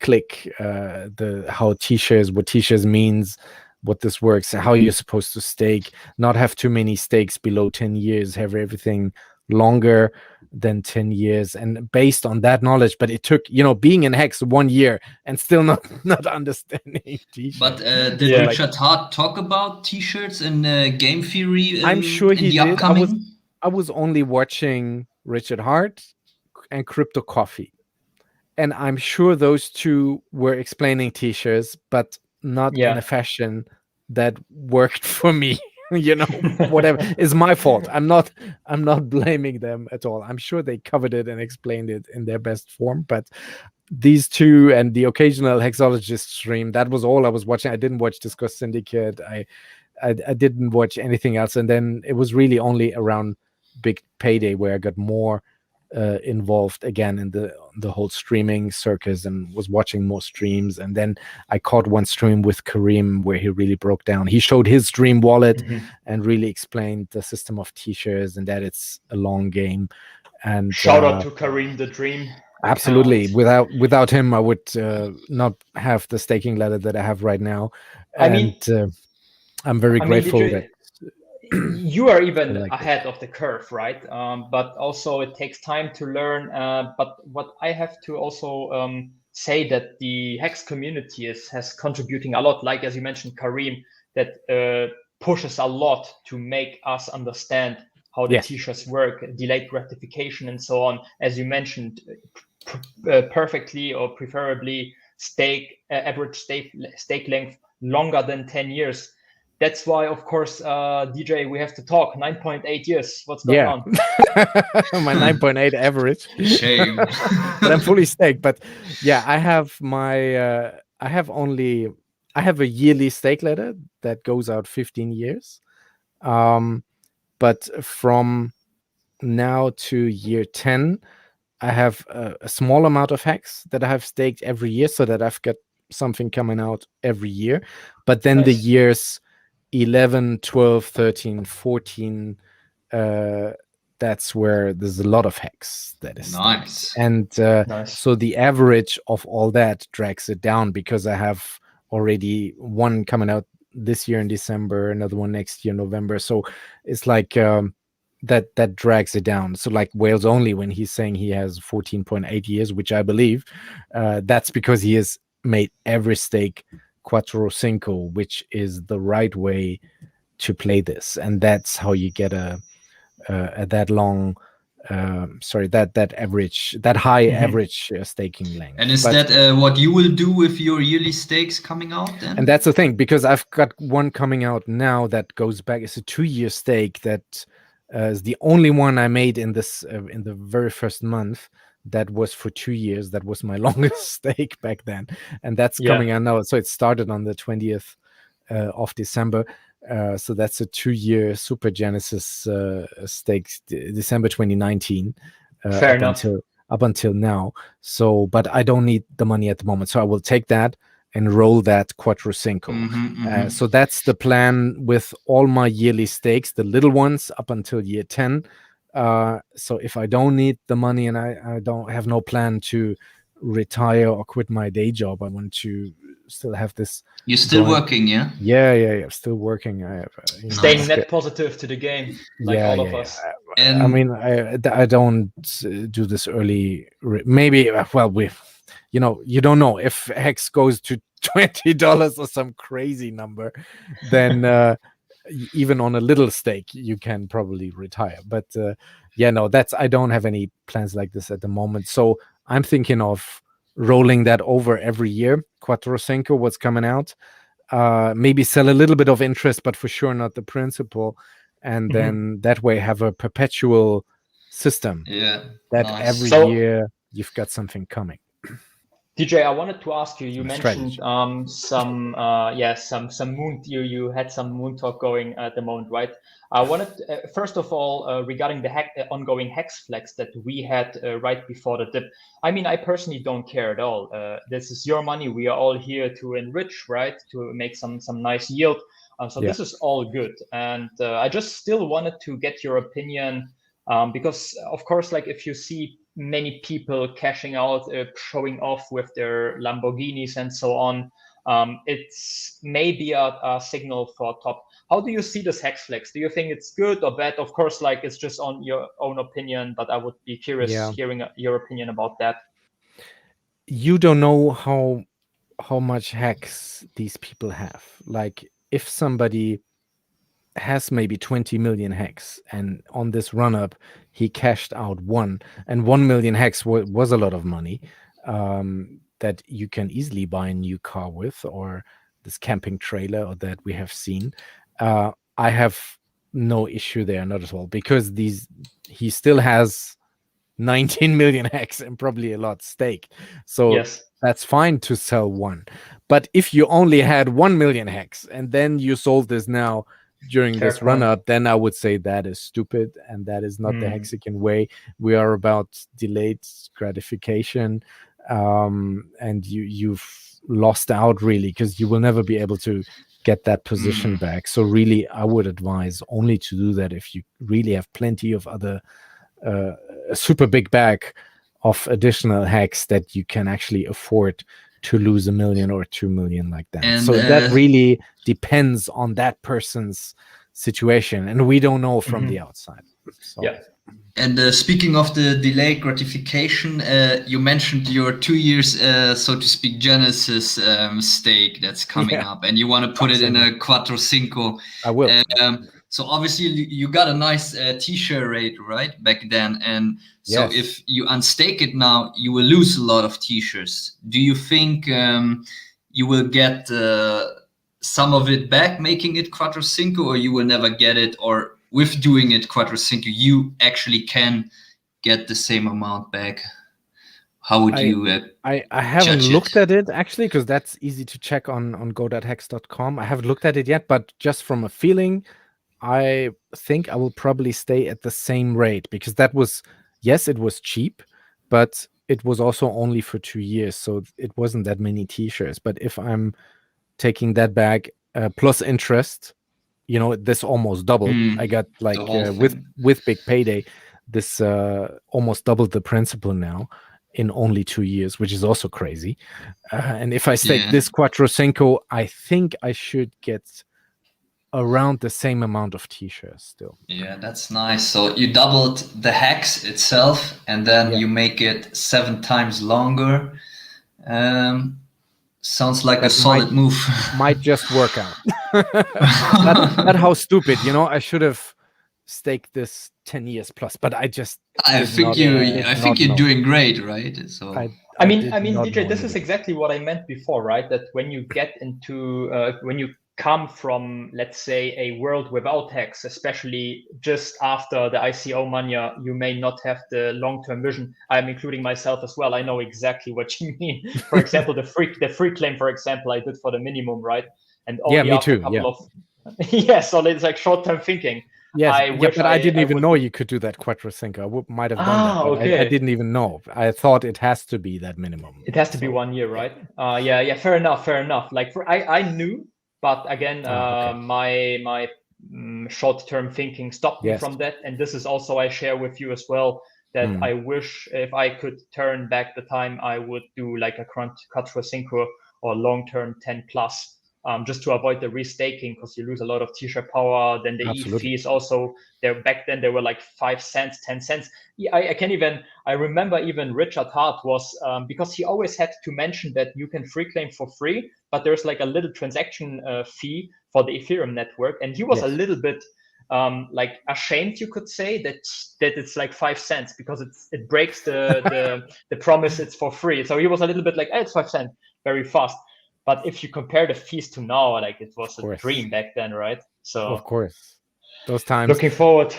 click what T-shares means, what this works, how you're supposed to stake, not have too many stakes below 10 years, have everything longer than 10 years, and based on that knowledge. But it took, being in Hex 1 year and still not understanding T-shirts. But did Richard Hart talk about T-shirts and game theory? I'm sure he did. Upcoming? I was only watching Richard Hart and Crypto Coffee, and I'm sure those two were explaining T-shirts, but not in a fashion that worked for me. Whatever is my fault. I'm not blaming them at all. I'm sure they covered it and explained it in their best form, but these two and the occasional hexologist stream, that was all I was watching. I didn't watch Discuss Syndicate. I didn't watch anything else. And then it was really only around big payday where I got more involved again in the whole streaming circus and was watching more streams. And then I caught one stream with Kareem where he really broke down. He showed his dream wallet and really explained the system of T-shares and that it's a long game. And shout out to Kareem the Dream. Absolutely. Without him, I would not have the staking ladder that I have right now. And I'm very grateful that you are even ahead of the curve, right? But also it takes time to learn. But what I have to also say that the Hex community has contributing a lot, like as you mentioned, Kareem, that pushes a lot to make us understand how the T-shirts work, delayed gratification, and so on. As you mentioned, perfectly or preferably average stake length longer than 10 years. that's why, of course, DJ, we have to talk. 9.8 years. What's going on? My 9.8 average. Shame. But I'm fully staked. But yeah, I have my I have a yearly stake ladder that goes out 15 years. But from now to year 10, I have a small amount of Hex that I have staked every year, so that I've got something coming out every year. But then the years 11, 12, 13, 14, that's where there's a lot of Hex that is nice. staked. And so the average of all that drags it down, because I have already one coming out this year in December, another one next year, November. So it's like that drags it down. So like Wales Only, when he's saying he has 14.8 years, which I believe, that's because he has made every stake Quattro Cinco, which is the right way to play this, and that's how you get that long that high average staking length. And is that what you will do with your yearly stakes coming out then? And that's the thing, because I've got one coming out now that goes back. It's a 2-year stake that is the only one I made in this in the very first month. That was for 2 years. That was my longest stake back then, and that's coming out now. So it started on the 20th of December. So that's a 2-year Super Genesis stake, December 2019, up until now. So, but I don't need the money at the moment, so I will take that and roll that Quattro Cinco. So that's the plan with all my yearly stakes, the little ones up until year 10. So if I don't need the money and I don't have no plan to retire or quit my day job, I want to still have this. You're still working, yeah? Yeah. Still working. I have, staying net positive to the game, like all of us. I mean, I don't do this early. Maybe, well, you don't know if Hex goes to $20 or some crazy number, then even on a little stake you can probably retire. But I don't have any plans like this at the moment. So I'm thinking of rolling that over every year. Quattro Cinco, what's coming out, maybe sell a little bit of interest, but for sure not the principal, and then that way have a perpetual system. That every year you've got something coming. DJ, I wanted to ask you. You mentioned some moon. You had some moon talk going at the moment, right? I wanted first of all regarding the ongoing Hex flex that we had right before the dip. I mean, I personally don't care at all. This is your money. We are all here to enrich, right? To make some nice yield. This is all good. And I just still wanted to get your opinion because, of course, like if you see many people cashing out, showing off with their Lamborghinis and so on, it's maybe a signal for top. How do you see this Hex flex? Do you think it's good or bad? Of course, like it's just on your own opinion, but I would be curious hearing your opinion about that. You don't know how much Hex these people have. Like if somebody has maybe 20 million Hex, and on this run up he cashed out 1 million Hex was a lot of money that you can easily buy a new car with, or this camping trailer, or that we have seen. I have no issue there, not at all, because he still has 19 million Hex and probably a lot stake. So that's fine to sell 1. But if you only had 1 million Hex and then you sold this now during this run up, then I would say that is stupid, and that is not the Hexican way. We are about delayed gratification, and you've lost out really, because you will never be able to get that position back. So really, I would advise only to do that if you really have plenty of other a super big bag of additional Hex that you can actually afford to lose 1 million or 2 million like that. And so that really depends on that person's situation, and we don't know from the outside. So. Yeah. And speaking of the delayed gratification, you mentioned your 2 years, so to speak, Genesis stake that's coming up, and you want to put it in a Quattro Cinco. I will. So obviously you got a nice T-share rate right back then, and so if you unstake it now, you will lose a lot of T-shares. Do you think you will get some of it back, making it Quattro Cinco, or you will never get it, or with doing it Quattro Cinco, you actually can get the same amount back? How would you I haven't judge looked it? at it actually, because that's easy to check on go.hex.com. I haven't looked at it yet, but just from a feeling, I think I will probably stay at the same rate, because that was, yes, it was cheap, but it was also only for 2 years, so it wasn't that many t-shirts. But if I'm taking that back plus interest, you know, this almost doubled. I got like the whole with Big Payday, this almost doubled the principal now in only 2 years, which is also crazy. And if I stake this Quattro Cinco, I think I should get around the same amount of t-shirts still. Yeah, that's nice. So you doubled the hex itself, and then you make it 7 times longer. Sounds like a solid move. Might just work out. Not how stupid, you know. I should have staked this 10 years plus, but I think you're doing great, right? So I mean, DJ, this is exactly what I meant before, right? That when you get into when you come from, let's say, a world without hex, especially just after the ICO mania, you may not have the long-term vision. I'm including myself as well. I know exactly what you mean. For example, the free claim, for example, I did for the minimum, right? And only me too. So it's like short-term thinking. Yes, but I didn't even know you could do that Quattro Cinco. I might have done that, but I didn't even know. I thought it has to be that minimum. It has to be 1 year, right? Fair enough. Like I knew, but again, my short-term thinking stopped me from that. And this is also I share with you as well, that I wish if I could turn back the time, I would do like a Quattro Cinco or long-term 10 plus. Just to avoid the restaking, because you lose a lot of t-shirt power. Then the E fees also, back then they were like 5 cents, 10 cents. I remember even Richard Hart was, because he always had to mention that you can free claim for free, but there's like a little transaction fee for the Ethereum network. And he was a little bit like ashamed, you could say, that it's like 5 cents, because it breaks the promise it's for free. So he was a little bit like, it's 5 cents, very fast. But if you compare the fees to now, like it was a dream back then, right? So of course, those times. Looking forward.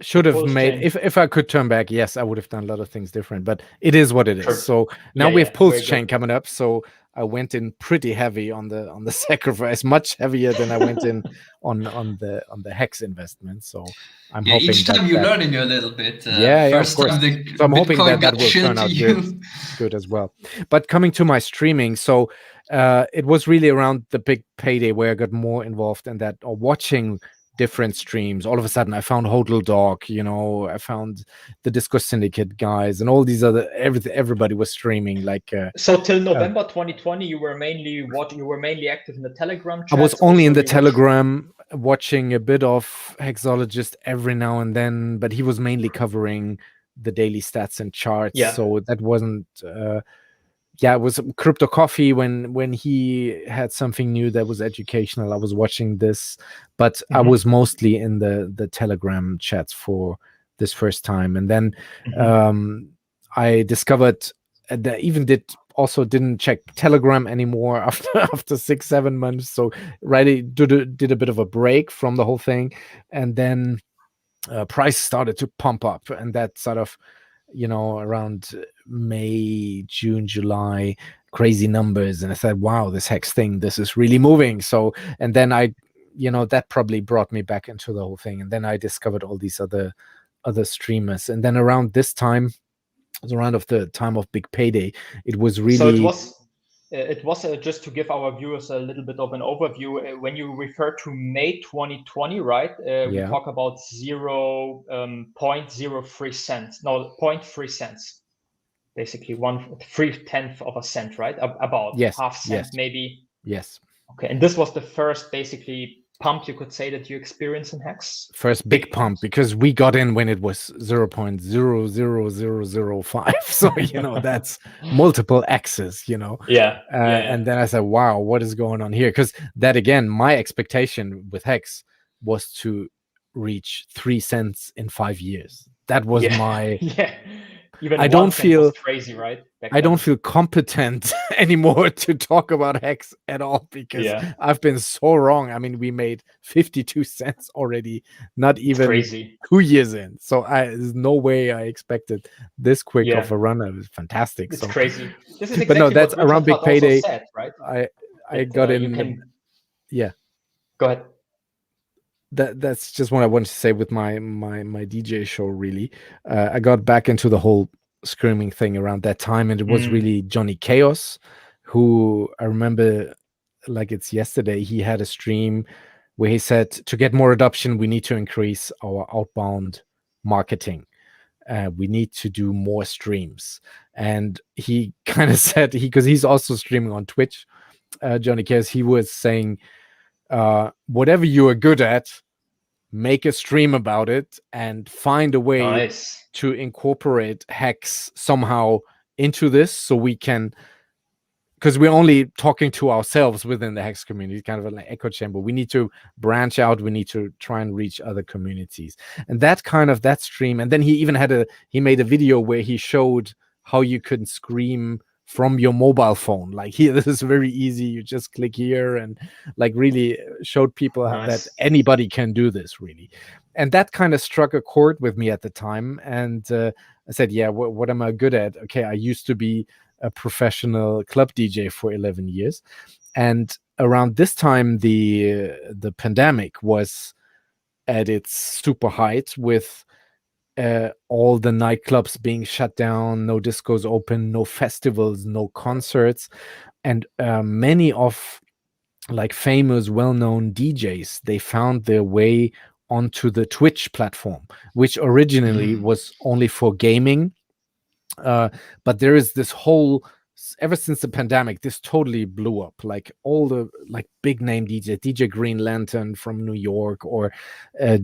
Should have made, if I could turn back, yes, I would have done a lot of things different. But it is what it is. So now we have Pulse Chain coming up. So I went in pretty heavy on the sacrifice, much heavier than I went in on the hex investment. So I'm hoping each time you're learning a little bit. Of course. So I'm hoping that will turn out good as well. But coming to my streaming, so it was really around the Big Payday where I got more involved in that, or watching different streams. All of a sudden I found Hodl Dog, you know, I found the Disco Syndicate guys, and all these other everybody was streaming like so till November 2020 you were mainly active in the Telegram chat. I was only in the Telegram, watching a bit of Hexologist every now and then, but he was mainly covering the daily stats and charts. So that wasn't it was Crypto Coffee when he had something new that was educational. I was watching this, but I was mostly in the Telegram chats for this first time. And then I discovered that even didn't check Telegram anymore after 6-7 months. So did a bit of a break from the whole thing, and then price started to pump up, and that sort of, you know, around May, June, July, crazy numbers. And I said, wow, this hex thing, this is really moving. So, and then that probably brought me back into the whole thing. And then I discovered all these other streamers. And then around this time, it was around of the time of Big Payday, it was really... So it was just to give our viewers a little bit of an overview. When you refer to May 2020, right? We talk about 0.03 cents. No, 0.3 cents. Basically 1/3 of a cent, right? About half cent, maybe. Yes. Okay, and this was the first basically pump, you could say, that you experienced in Hex? First big pump, because we got in when it was 0.00005. So, you know, that's multiple X's, you know. And then I said, wow, what is going on here? Because that, again, my expectation with Hex was to reach 3 cents in 5 years. That was my... Even I don't 1 cent feel was crazy, right? Back I don't then. feel competent anymore to talk about Hex at all because Yeah. I've been so wrong. I mean, we made 52 cents already, not It's even crazy. 2 years in. So there's no way I expected this quick Yeah. of a run. It was fantastic. It's So, crazy. This is but no, exactly that's what Richard around Big Hutt also Payday. said, right? I got You in. can Yeah, go ahead. that's just what I wanted to say with my DJ show. Really, I got back into the whole screaming thing around that time, and it was really Johnny Chaos, who I remember like it's yesterday. He had a stream where he said, to get more adoption, we need to increase our outbound marketing. We need to do more streams. And he kind of said, because he's also streaming on Twitch, Johnny Chaos, he was saying, whatever you are good at, make a stream about it and find a way Nice. to incorporate Hex somehow into this, so we can, because we're only talking to ourselves within the Hex community, kind of an echo chamber. We need to branch out. We need to try and reach other communities. And that stream. And then he made a video where he showed how you can scream from your mobile phone. Like, here, this is very easy. You just click here, and like really showed people that anybody can do this, really. And that kind of struck a chord with me at the time. And I said, yeah, what am I good at? Okay, I used to be a professional club DJ for 11 years. And around this time, the pandemic was at its super height, with all the nightclubs being shut down, no discos open, no festivals, no concerts. And many of like famous, well-known DJs, they found their way onto the Twitch platform, which originally was only for gaming. But there is this whole, ever since the pandemic, this totally blew up. Like all the like big name DJ Green Lantern from New York, or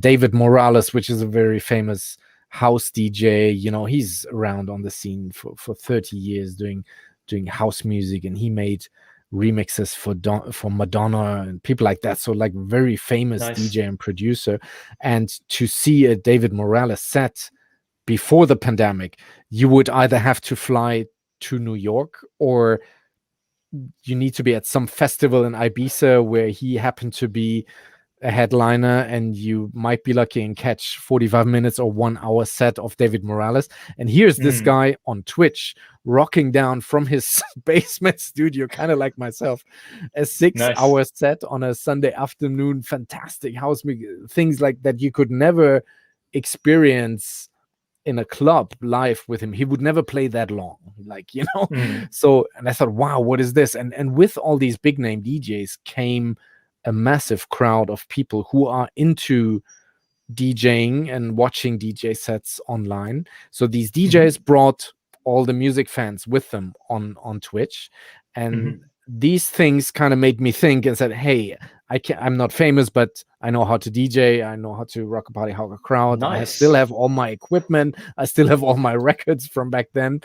David Morales, which is a very famous house DJ. You know, he's around on the scene for 30 years doing house music, and he made remixes for Madonna and people like that. So like very famous DJ and producer. And to see a David Morales set before the pandemic, you would either have to fly to New York, or you need to be at some festival in Ibiza where he happened to be a headliner, and you might be lucky and catch 45 minutes or 1 hour set of David Morales. And here's this guy on Twitch rocking down from his basement studio, kind of like myself, a 6-hour set on a Sunday afternoon. Fantastic house music, things like that you could never experience in a club live with him. He would never play that long, like, you know. So, and I thought, wow, what is this? And with all these big name DJs came a massive crowd of people who are into DJing and watching DJ sets online. So these DJs brought all the music fans with them on Twitch, and these things kind of made me think and said, hey, I'm not famous, but I know how to DJ. I know how to rock a party, how a crowd. I still have all my equipment. I still have all my records from back then.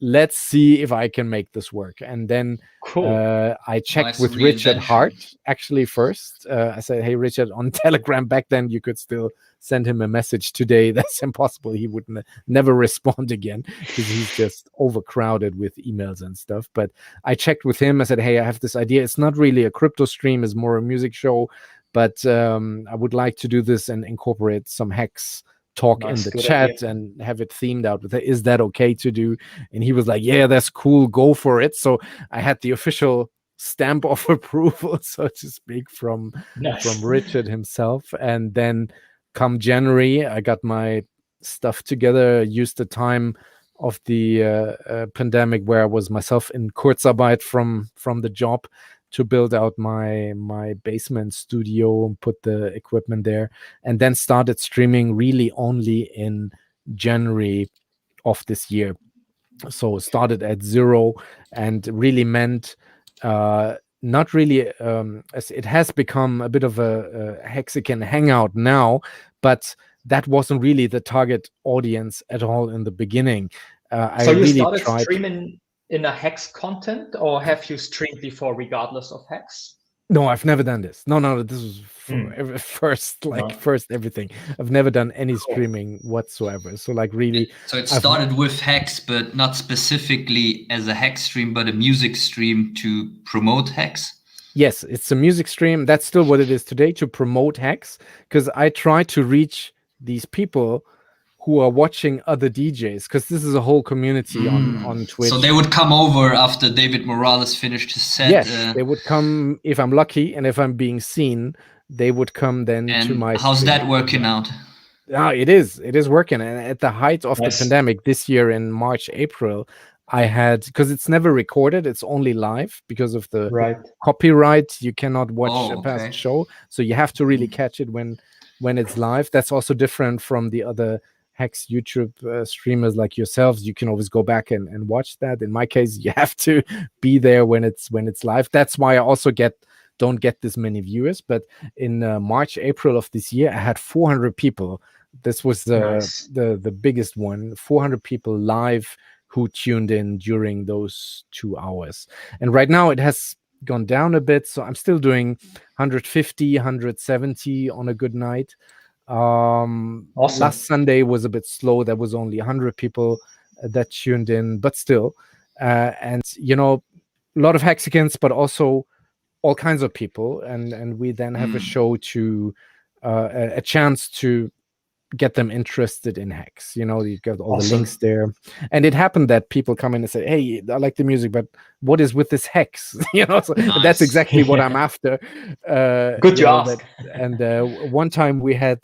Let's see if I can make this work. And then I checked with Richard Hart actually first. I said, hey, Richard, on Telegram back then, you could still send him a message. Today, that's impossible. He would never respond again, because he's just overcrowded with emails and stuff. But I checked with him. I said, hey, I have this idea. It's not really a crypto stream. It's more a music show. But I would like to do this and incorporate some Hex talk in the chat and have it themed out with it. Is that okay to do? And he was like, yeah, that's cool, go for it. So I had the official stamp of approval, so to speak, from Richard himself. And then come January, I got my stuff together, used the time of the pandemic where I was myself in Kurzarbeit from the job to build out my basement studio and put the equipment there, and then started streaming really only in January of this year. So started at zero, and really meant not really as it has become a bit of a Hexican hangout now, but that wasn't really the target audience at all in the beginning. So you really started streaming in a Hex content, or have you streamed before regardless of Hex? No, I've never done this. No, this was first everything. I've never done any streaming whatsoever. So like really, so it started with Hex, but not specifically as a Hex stream, but a music stream to promote Hex. Yes, it's a music stream. That's still what it is today, to promote Hex, because I try to reach these people who are watching other DJs, because this is a whole community on Twitch. So they would come over after David Morales finished his set. Yes, they would come if I'm lucky, and if I'm being seen, they would come then to my how's stream. that working out? It is working. And at the height of the pandemic this year in March, April, I had, because it's never recorded, it's only live because of the copyright. You cannot watch a past show, so you have to really catch it when it's live. That's also different from the other Hex YouTube streamers like yourselves. You can always go back and watch that. In my case, you have to be there when it's live. That's why I also don't get this many viewers. But in March, April of this year, I had 400 people. This was the biggest one. 400 people live who tuned in during those 2 hours. And right now it has gone down a bit, so I'm still doing 150, 170 on a good night. Awesome. Last Sunday was a bit slow. There was only 100 people that tuned in, but still, and a lot of Hexicans, but also all kinds of people, and we then have a show to a chance to get them interested in Hex. You got all the links there, and it happened that people come in and say, "Hey, I like the music, but what is with this Hex?" So that's exactly what I'm after. Good job. And one time we had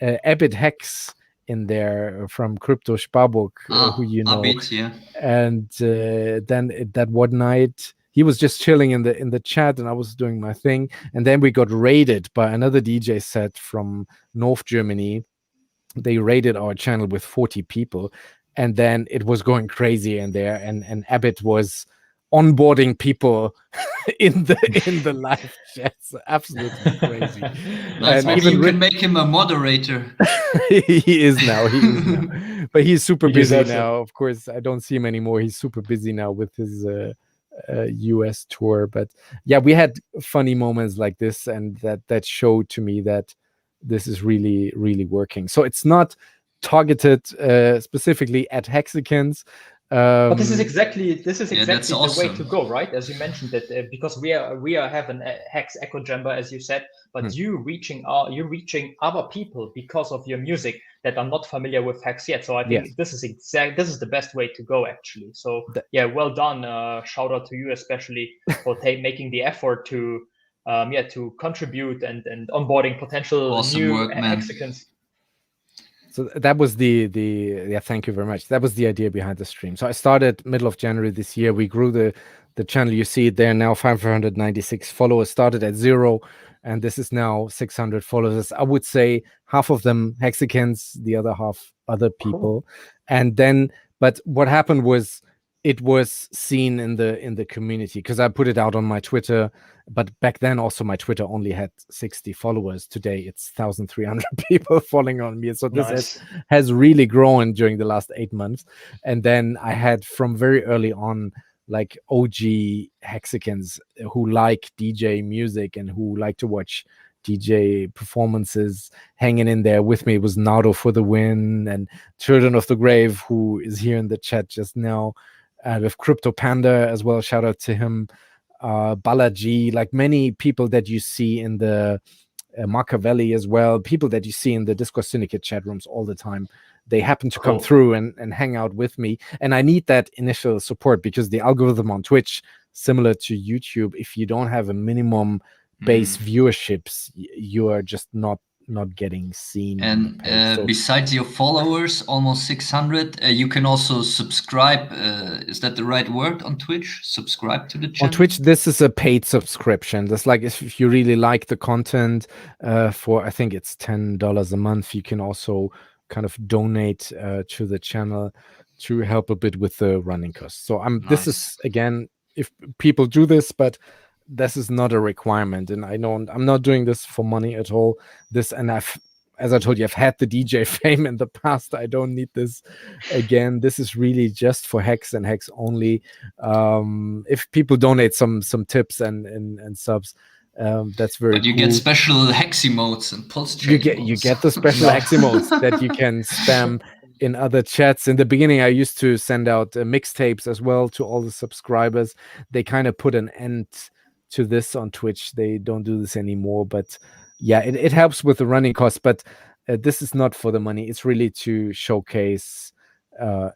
Abid Hex in there from Crypto Sparbuk, who you know. Abid, yeah. And then that one night, he was just chilling in the chat, and I was doing my thing, and then we got raided by another DJ set from North Germany. They raided our channel with 40 people, and then it was going crazy in there, and Abid was onboarding people in the live chats. Absolutely crazy. Nice. And maybe you can make him a moderator. He is now, but he's super busy now. Of course, I don't see him anymore. He's super busy now with his US tour. But yeah, we had funny moments like this, and that showed to me that this is really, really working. So it's not targeted specifically at Hexicans. But this is exactly the awesome. way to go, right? As you mentioned that because we are having a Hex Echo Chamber, as you said, but you're reaching other people because of your music that are not familiar with Hex yet. So I think this is the best way to go, actually. So yeah, well done. Shout out to you especially for making the effort to contribute and onboarding potential awesome new work, Hexicans. So that was thank you very much. That was the idea behind the stream. So I started middle of January this year. We grew the channel. You see it there now, 596 followers. Started at 0, and this is now 600 followers. I would say half of them Hexicans, the other half other people. Cool. And then, but what happened was, it was seen in the community because I put it out on my Twitter, but back then also my Twitter only had 60 followers. Today it's 1,300 people following on me. So this has really grown during the last 8 months. And then I had from very early on like OG Hexicans who like DJ music and who like to watch DJ performances hanging in there with me. It was Nardo for the win and Children of the Grave, who is here in the chat just now. With Crypto Panda as well, shout out to him. Balaji, like many people that you see in the Machiavelli as well, people that you see in the Discord Syndicate chat rooms all the time. They happen to come through and hang out with me. And I need that initial support because the algorithm on Twitch, similar to YouTube, if you don't have a minimum base viewerships, you are just not getting seen. And besides your followers, almost 600, you can also subscribe. Is that the right word on Twitch? Subscribe to the channel? On Twitch, this is a paid subscription. That's like if you really like the content for, I think it's $10 a month, you can also kind of donate to the channel to help a bit with the running costs. So this is, again, if people do this, but this is not a requirement, and I know I'm not doing this for money at all. As I told you, I've had the DJ fame in the past. I don't need this again. This is really just for Hex and Hex only. If people donate some tips and subs, That's very But you cool. get special hex emotes and pulse chain You get the special hex emotes that you can spam in other chats. In the beginning, I used to send out mixtapes as well to all the subscribers. They kind of put an end to this on Twitch. They don't do this anymore. But yeah, it helps with the running costs. But this is not for the money. It's really to showcase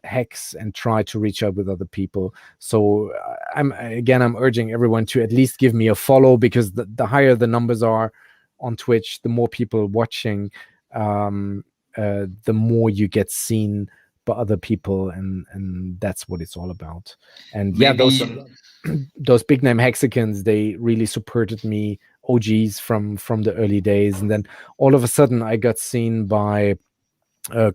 Hex and try to reach out with other people. So I'm urging everyone to at least give me a follow, because the higher the numbers are on Twitch, the more people watching, the more you get seen by other people, and that's what it's all about. And Maybe those big name Hexicans, they really supported me, OGs from the early days. And then all of a sudden I got seen by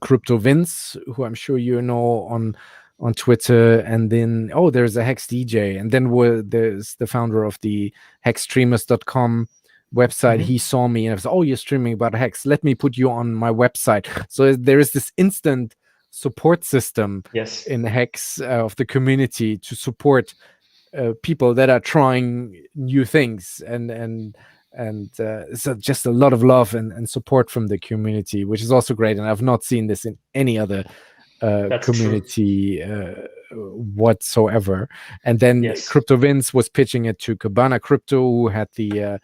Crypto Vince, who I'm sure you know on Twitter, and then there's a Hex DJ, and then there's the founder of the hexstreamers.com website. He saw me and I was, you're streaming about Hex, let me put you on my website. So there is this instant support system in Hex of the community to support people that are trying new things, and so just a lot of love and support from the community, which is also great. And I've not seen this in any other community whatsoever. And then Crypto Vince was pitching it to Cabana Crypto, who had the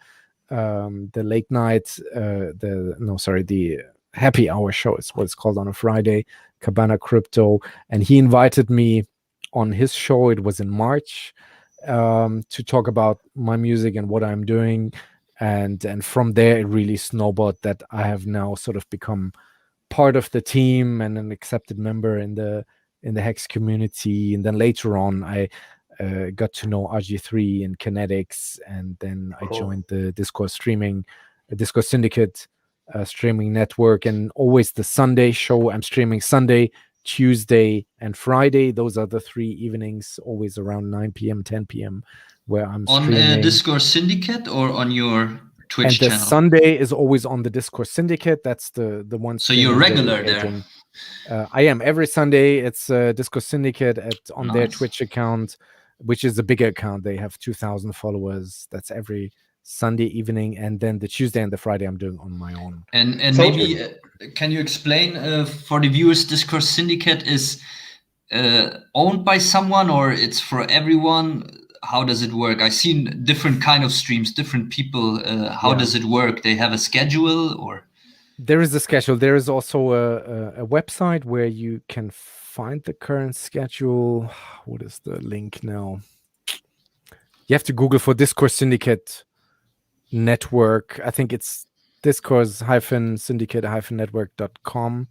late night, the happy hour show is what it's called, on a Friday, Cabana Crypto. And he invited me on his show. It was in March, to talk about my music and what I'm doing. And from there it really snowballed that I have now sort of become part of the team and an accepted member in the Hex community. And then later on I got to know RG3 and Kinetics, and then I joined the Discord Syndicate streaming network. And always the Sunday show, I'm streaming Sunday, Tuesday and Friday. Those are the 3 evenings, always around 9 p.m 10 p.m where I'm streaming on Discord Syndicate or on your Twitch channel. And the Sunday is always on the Discord Syndicate. That's the one. So you're regular there. I am every Sunday. It's Discord Syndicate on their Twitch account, which is a bigger account. They have 2,000 followers. That's every Sunday evening, and then the Tuesday and the Friday I'm doing on my own. And maybe can you explain for the viewers, Discord Syndicate is owned by someone, or it's for everyone? How does it work? I've seen different kind of streams, different people. How does it work? They have a schedule, or? There is a schedule. There is also a website where you can find the current schedule. What is the link now? You have to Google for Discord Syndicate Network. I think it's discourse-syndicate-network.com.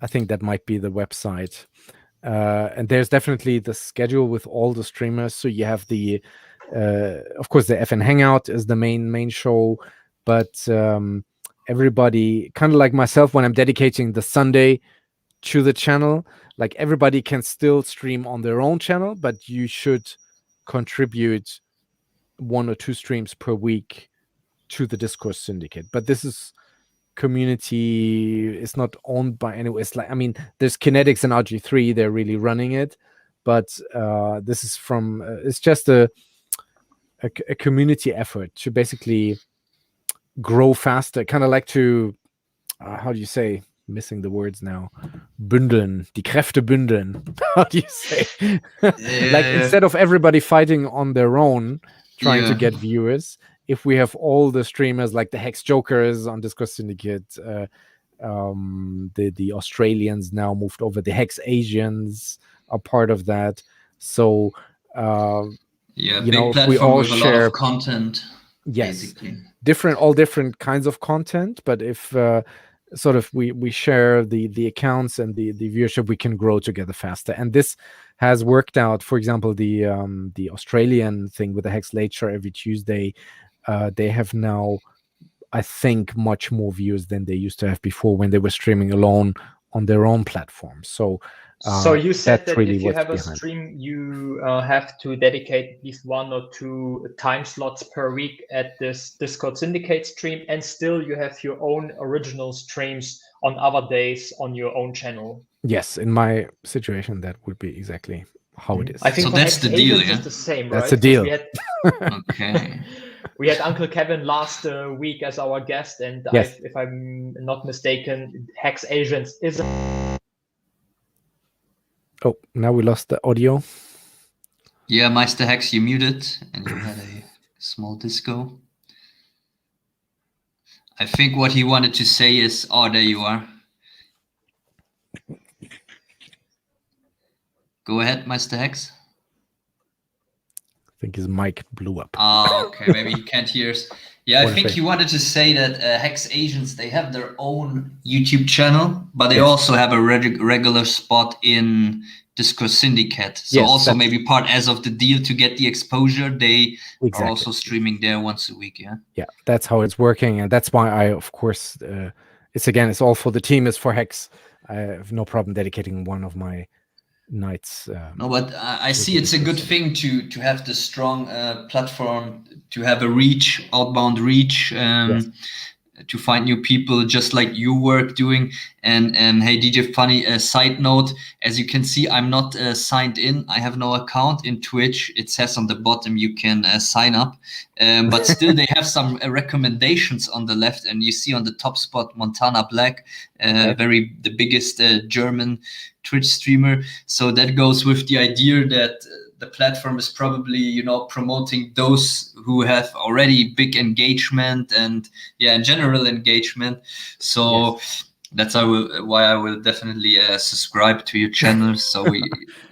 I think that might be the website. And there's definitely the schedule with all the streamers. So you have the, of course, the FN Hangout is the main show, but everybody, kind of like myself, when I'm dedicating the Sunday to the channel, like everybody can still stream on their own channel, but you should contribute 1 or 2 streams per week to the Discourse Syndicate. But this is community, it's not owned by anyone. It's like, I mean, there's Kinetics and RG3, they're really running it, but this is from it's just a community effort to basically grow faster, kind of like to how do you say, missing the words now, bündeln, die Kräfte bündeln. How do you say? Like, instead of everybody fighting on their own trying to get viewers, if we have all the streamers, like the Hex Jokers on Discord Syndicate, the Australians now moved over, the Hex Asians are part of that. So big platform we all with share a lot of content. Yes, basically. all different kinds of content. But if sort of we share the accounts and the viewership, we can grow together faster. And this has worked out. For example, the Australian thing with the Hex Late Show every Tuesday, they have now, I think, much more views than they used to have before when they were streaming alone on their own platform. So you said that really if you have a stream, you have to dedicate at least 1 or 2 time slots per week at this Discord Syndicate stream, and still you have your own original streams on other days on your own channel. Yes, in my situation, that would be exactly how it is. I think So for that's Hex the deal, Agents yeah? it's the same, That's right? the deal. Okay. We had Uncle Kevin last week as our guest, and Yes. if I'm not mistaken, Hex Agents is. Oh, now we lost the audio. Yeah, Meister Hex, you muted, and you had a small disco. I think what he wanted to say is, oh, there you are. Go ahead, Meister Hex. I think his mic blew up. Oh, okay. Maybe he can't hear us. Yeah, I What think thing? he wanted to say that Hex Agents, they have their own YouTube channel, but they Yes. also have a regular spot in Discord Syndicate. So Yes, also that's- maybe part as of the deal to get the exposure, they Exactly. are also streaming there once a week, yeah? Yeah, that's how it's working. And that's why I, of course, it's all for the team, it's for Hex. I have no problem dedicating one of my nights. No, but I see it's a good thing to have the strong platform, to have a reach, outbound reach, Yes. to find new people, just like you work doing. And hey, DJ Funny, side note, as you can see, I'm not signed in. I have no account in Twitch. It says on the bottom you can sign up, but still they have some recommendations on the left, and you see on the top spot Montana Black, the biggest German Twitch streamer. So that goes with the idea that the platform is probably, promoting those who have already big engagement and in general engagement. So that's why I will definitely subscribe to your channel. So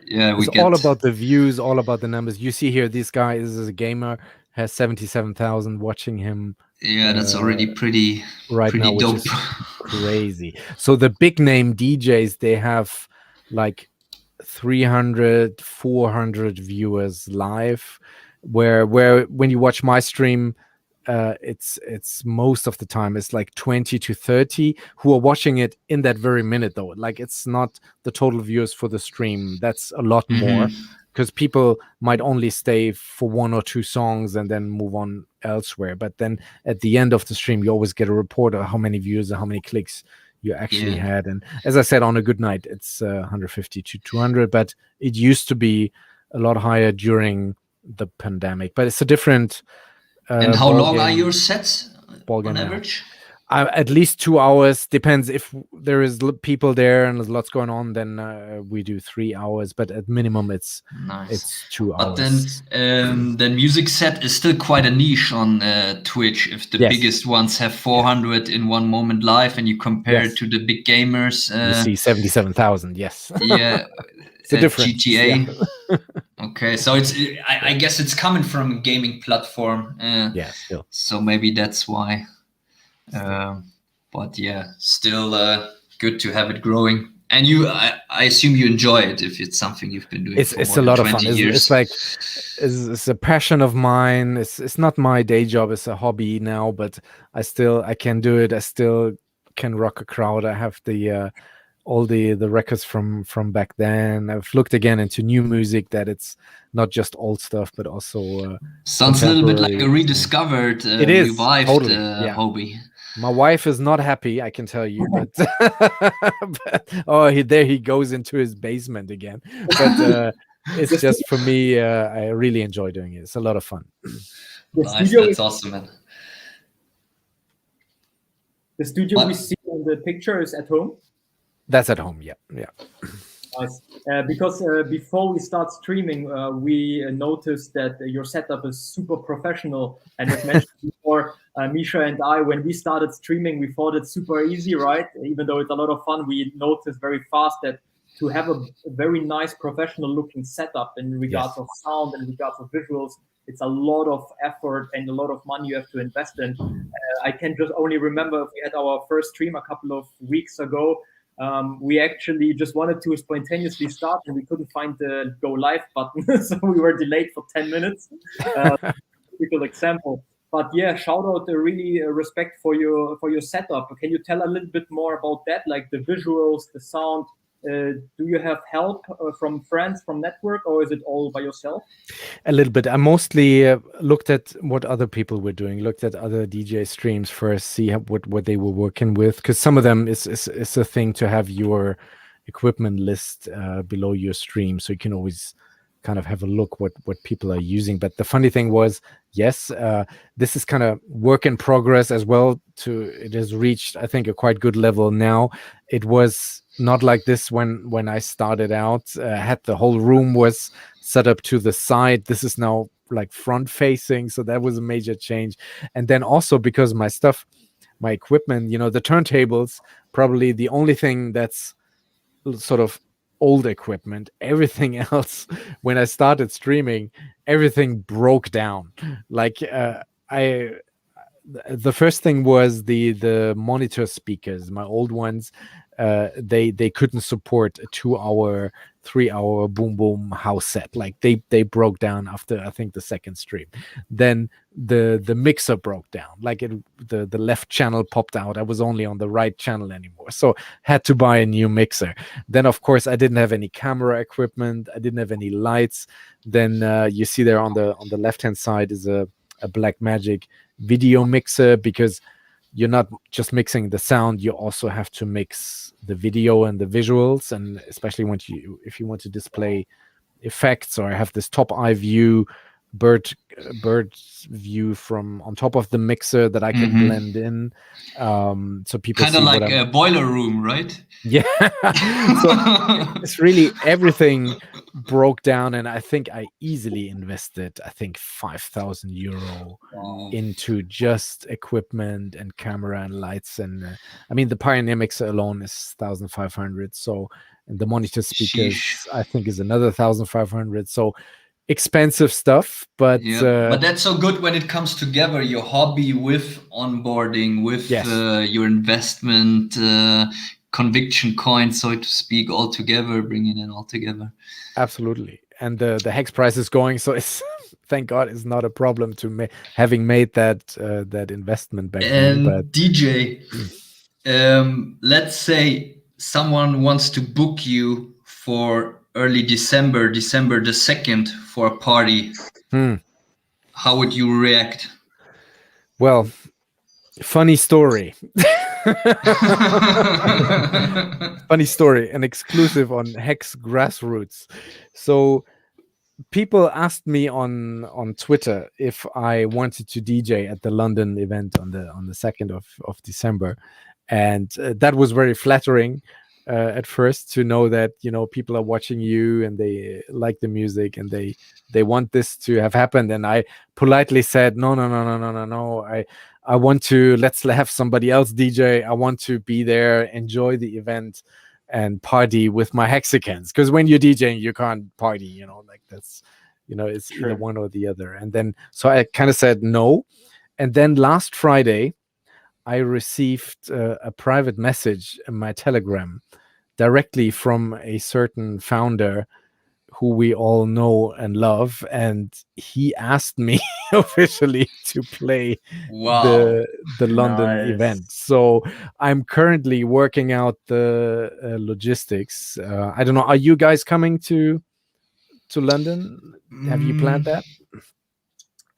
it's all about the views, all about the numbers. You see here, this guy is a gamer, has 77,000 watching him. Yeah, that's already pretty now, dope. which is crazy. So the big name DJs, they have like 300, 400 viewers live, where when you watch my stream, it's most of the time it's like 20 to 30 who are watching it in that very minute, though. Like, it's not the total viewers for the stream. That's a lot more, because people might only stay for one or two songs and then move on elsewhere. But then at the end of the stream, you always get a report of how many views and how many clicks you actually had. And as I said, on a good night, it's 150 to 200, but it used to be a lot higher during the pandemic. But it's a different and how long are your sets on average? At least 2 hours. Depends if there is people there and there's lots going on, then we do 3 hours, but at minimum it's 2 hours. But then music set is still quite a niche on Twitch. If the biggest ones have 400 in one moment live, and you compare it to the big gamers, you see 77,000. Yes. Yeah. It's a difference. GTA. Yeah. Okay, so I guess it's coming from a gaming platform. Still. So maybe that's why. But yeah, still good to have it growing. And I assume you enjoy it if it's something you've been doing. It's a lot of fun. It's like it's a passion of mine. It's not my day job. It's a hobby now, but I can do it. I still can rock a crowd. I have all the records from back then. I've looked again into new music, that it's not just old stuff, but also sounds a little bit like a rediscovered, revived hobby. My wife is not happy, I can tell you, but, there he goes into his basement again. But it's just, for me, I really enjoy doing it. It's a lot of fun. Nice, that's awesome, man. The studio we see on the picture is at home? That's at home, yeah. Nice. Because before we start streaming, we noticed that your setup is super professional. And as mentioned before, Misha and I, when we started streaming, we thought it's super easy, right? Even though it's a lot of fun, we noticed very fast that to have a very nice professional looking setup in regards of sound and in regards of visuals, it's a lot of effort and a lot of money you have to invest in. I can just only remember we had our first stream a couple of weeks ago. We actually just wanted to spontaneously start, and we couldn't find the go live button, so we were delayed for 10 minutes. Typical example. But yeah, shout out, really respect for your setup. Can you tell a little bit more about that, like the visuals, the sound? Do you have help from friends, from network, or is it all by yourself? A little bit. I mostly looked at what other people were doing, looked at other DJ streams first, see what they were working with, because some of them is a thing to have your equipment list below your stream, so you can always kind of have a look what people are using. But the funny thing was, yes, this is kind of work in progress as well. It has reached, I think, a quite good level now. It was not like this when I started out. Had the whole room was set up to the side. This is now like front facing, so that was a major change. And then also because my equipment, the turntables, probably the only thing that's sort of old equipment. Everything else, when I started streaming, everything broke down. Like the first thing was the monitor speakers. My old ones, they couldn't support a 2-hour, 3-hour boom boom house set. Like they broke down after, I think, the second stream. Then the mixer broke down. Like the left channel popped out. I was only on the right channel anymore, so had to buy a new mixer. Then of course I didn't have any camera equipment. I didn't have any lights. Then you see there on the left hand side is a Blackmagic video mixer, because you're not just mixing the sound, you also have to mix the video and the visuals, and especially if you want to display effects or have this top eye view, bird view from on top of the mixer that I can blend in, so people kind of like a boiler room, right? Yeah. So it's really everything broke down, and I think I easily invested, I think, €5,000 into just equipment and camera and lights. And I mean, the Pioneer mixer alone is 1,500. So, and the monitor speakers, I think, is another 1,500. So expensive stuff, but but that's so good when it comes together, your hobby with onboarding, with your investment, conviction coin, so to speak, all together, bringing it all together. Absolutely. And the Hex price is going, so it's thank God it's not a problem to having made that investment back then. But DJ, let's say someone wants to book you for early December the 2nd for a party. How would you react? Well, funny story. Funny story, an exclusive on Hex Grassroots. So people asked me on Twitter if I wanted to DJ at the London event on the 2nd of December, and that was very flattering at first, to know that people are watching you and they like the music and they want this to have happened. And I politely said no, I want to, let's have somebody else DJ. I want to be there, enjoy the event and party with my Hexicans, because when you're DJing you can't party, like that's it's either one or the other. And then so I kind of said no. And then last Friday I received a private message in my Telegram directly from a certain founder who we all know and love, and he asked me officially to play the London event. So I'm currently working out the logistics. I don't know, are you guys coming to London? Have you planned that?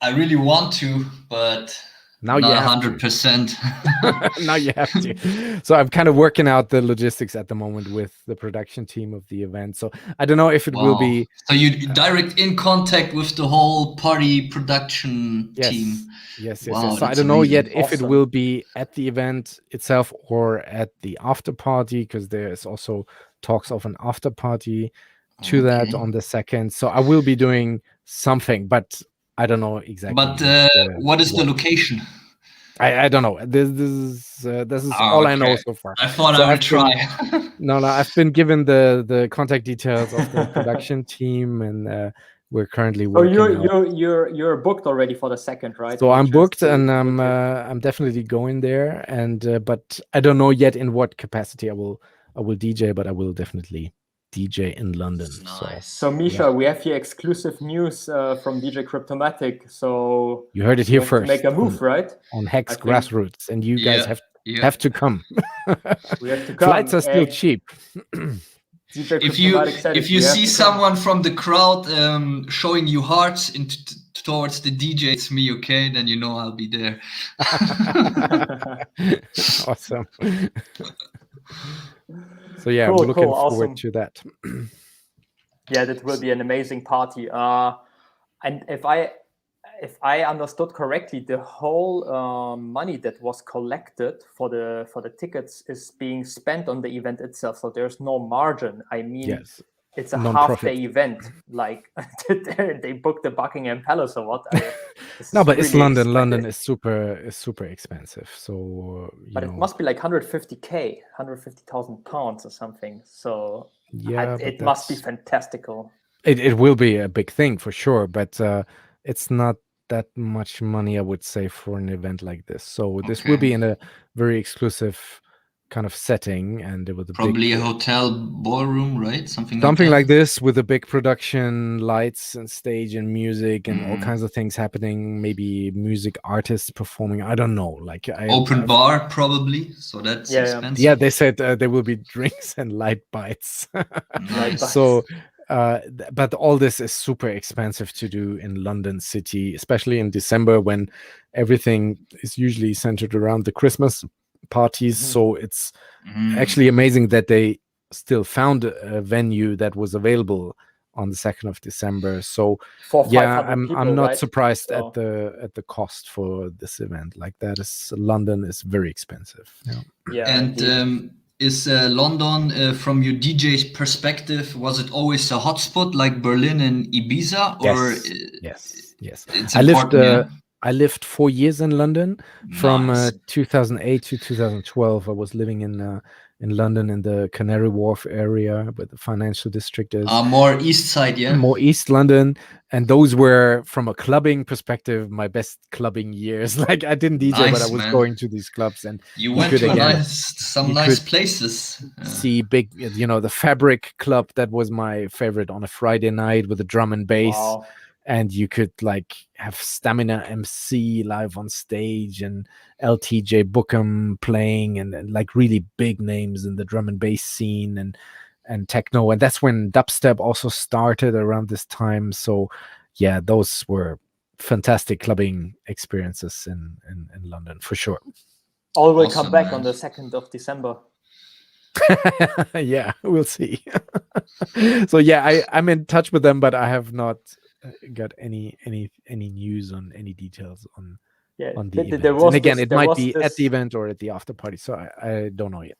I really want to, but now not you have 100%. Now you have to. So I'm kind of working out the logistics at the moment with the production team of the event. So I don't know if it will be. So you direct in contact with the whole party production team. Yes. Wow, so I don't know yet if it will be at the event itself or at the after party, because there is also talks of an after party to that on the 2nd. So I will be doing something, but I don't know exactly. But what is the location? I don't know. This is all I know so far. I thought I would try. No, I've been given the contact details of the production team, and we're currently working. So you're booked already for the 2nd, right? So I'm booked, and I'm definitely going there. And but I don't know yet in what capacity I will DJ, but I will definitely DJ in London. Nice. So Misha, we have here exclusive news from DJ Cryptomatic. So you heard it here first. Make a move, right? On Hex Grassroots, and you guys have to come. We have to come. Flights are still cheap. If you see someone from the crowd showing you hearts towards the DJ, it's me, okay? Then you know I'll be there. Awesome. So yeah, we're looking forward to that. Yeah, that will be an amazing party. And if I understood correctly, the whole money that was collected for the tickets is being spent on the event itself. So there's no margin. I mean, Yes. it's a Non-profit. half-day event. Like they booked the Buckingham Palace or what? No, but it's really London. expected. London is super expensive. So But it must be like 150K, 150,000 pounds or something. So yeah, it must be fantastical. It will be a big thing for sure, but it's not that much money, I would say, for an event like this. So this will be in a very exclusive kind of setting, and with a probably big, a hotel ballroom, right? Something like this, with a big production, lights and stage and music and all kinds of things happening. Maybe music artists performing. I don't know. Like open bar, probably. So that's expensive. Yeah, they said there will be drinks and light bites. Nice. So. But all this is super expensive to do in London City, especially in December when everything is usually centered around the Christmas parties. So it's actually amazing that they still found a venue that was available on the 2nd of December. So yeah, I'm not surprised at the cost for this event. Like that is London is very expensive. Yeah. And is London, from your DJ's perspective, was it always a hotspot like Berlin and Ibiza? Or yes. It's I lived 4 years in London. From 2008 to 2012. I was living in London in the Canary Wharf area, where the financial district is. More east side, yeah. More East London, and those were, from a clubbing perspective, my best clubbing years. Like I didn't DJ, but I was going to these clubs, and you went to some nice places. See big, the Fabric Club, that was my favorite, on a Friday night with a drum and bass. Wow. And you could like have Stamina MC live on stage, and LTJ Bookham playing, and like really big names in the drum and bass scene and techno. And that's when dubstep also started around this time. So yeah, those were fantastic clubbing experiences in London for sure. All will come back on the 2nd of December. Yeah, we'll see. So yeah, I'm in touch with them, but I have not got any news on any details on the event. And again, it might be at the event or at the after party, so I don't know yet.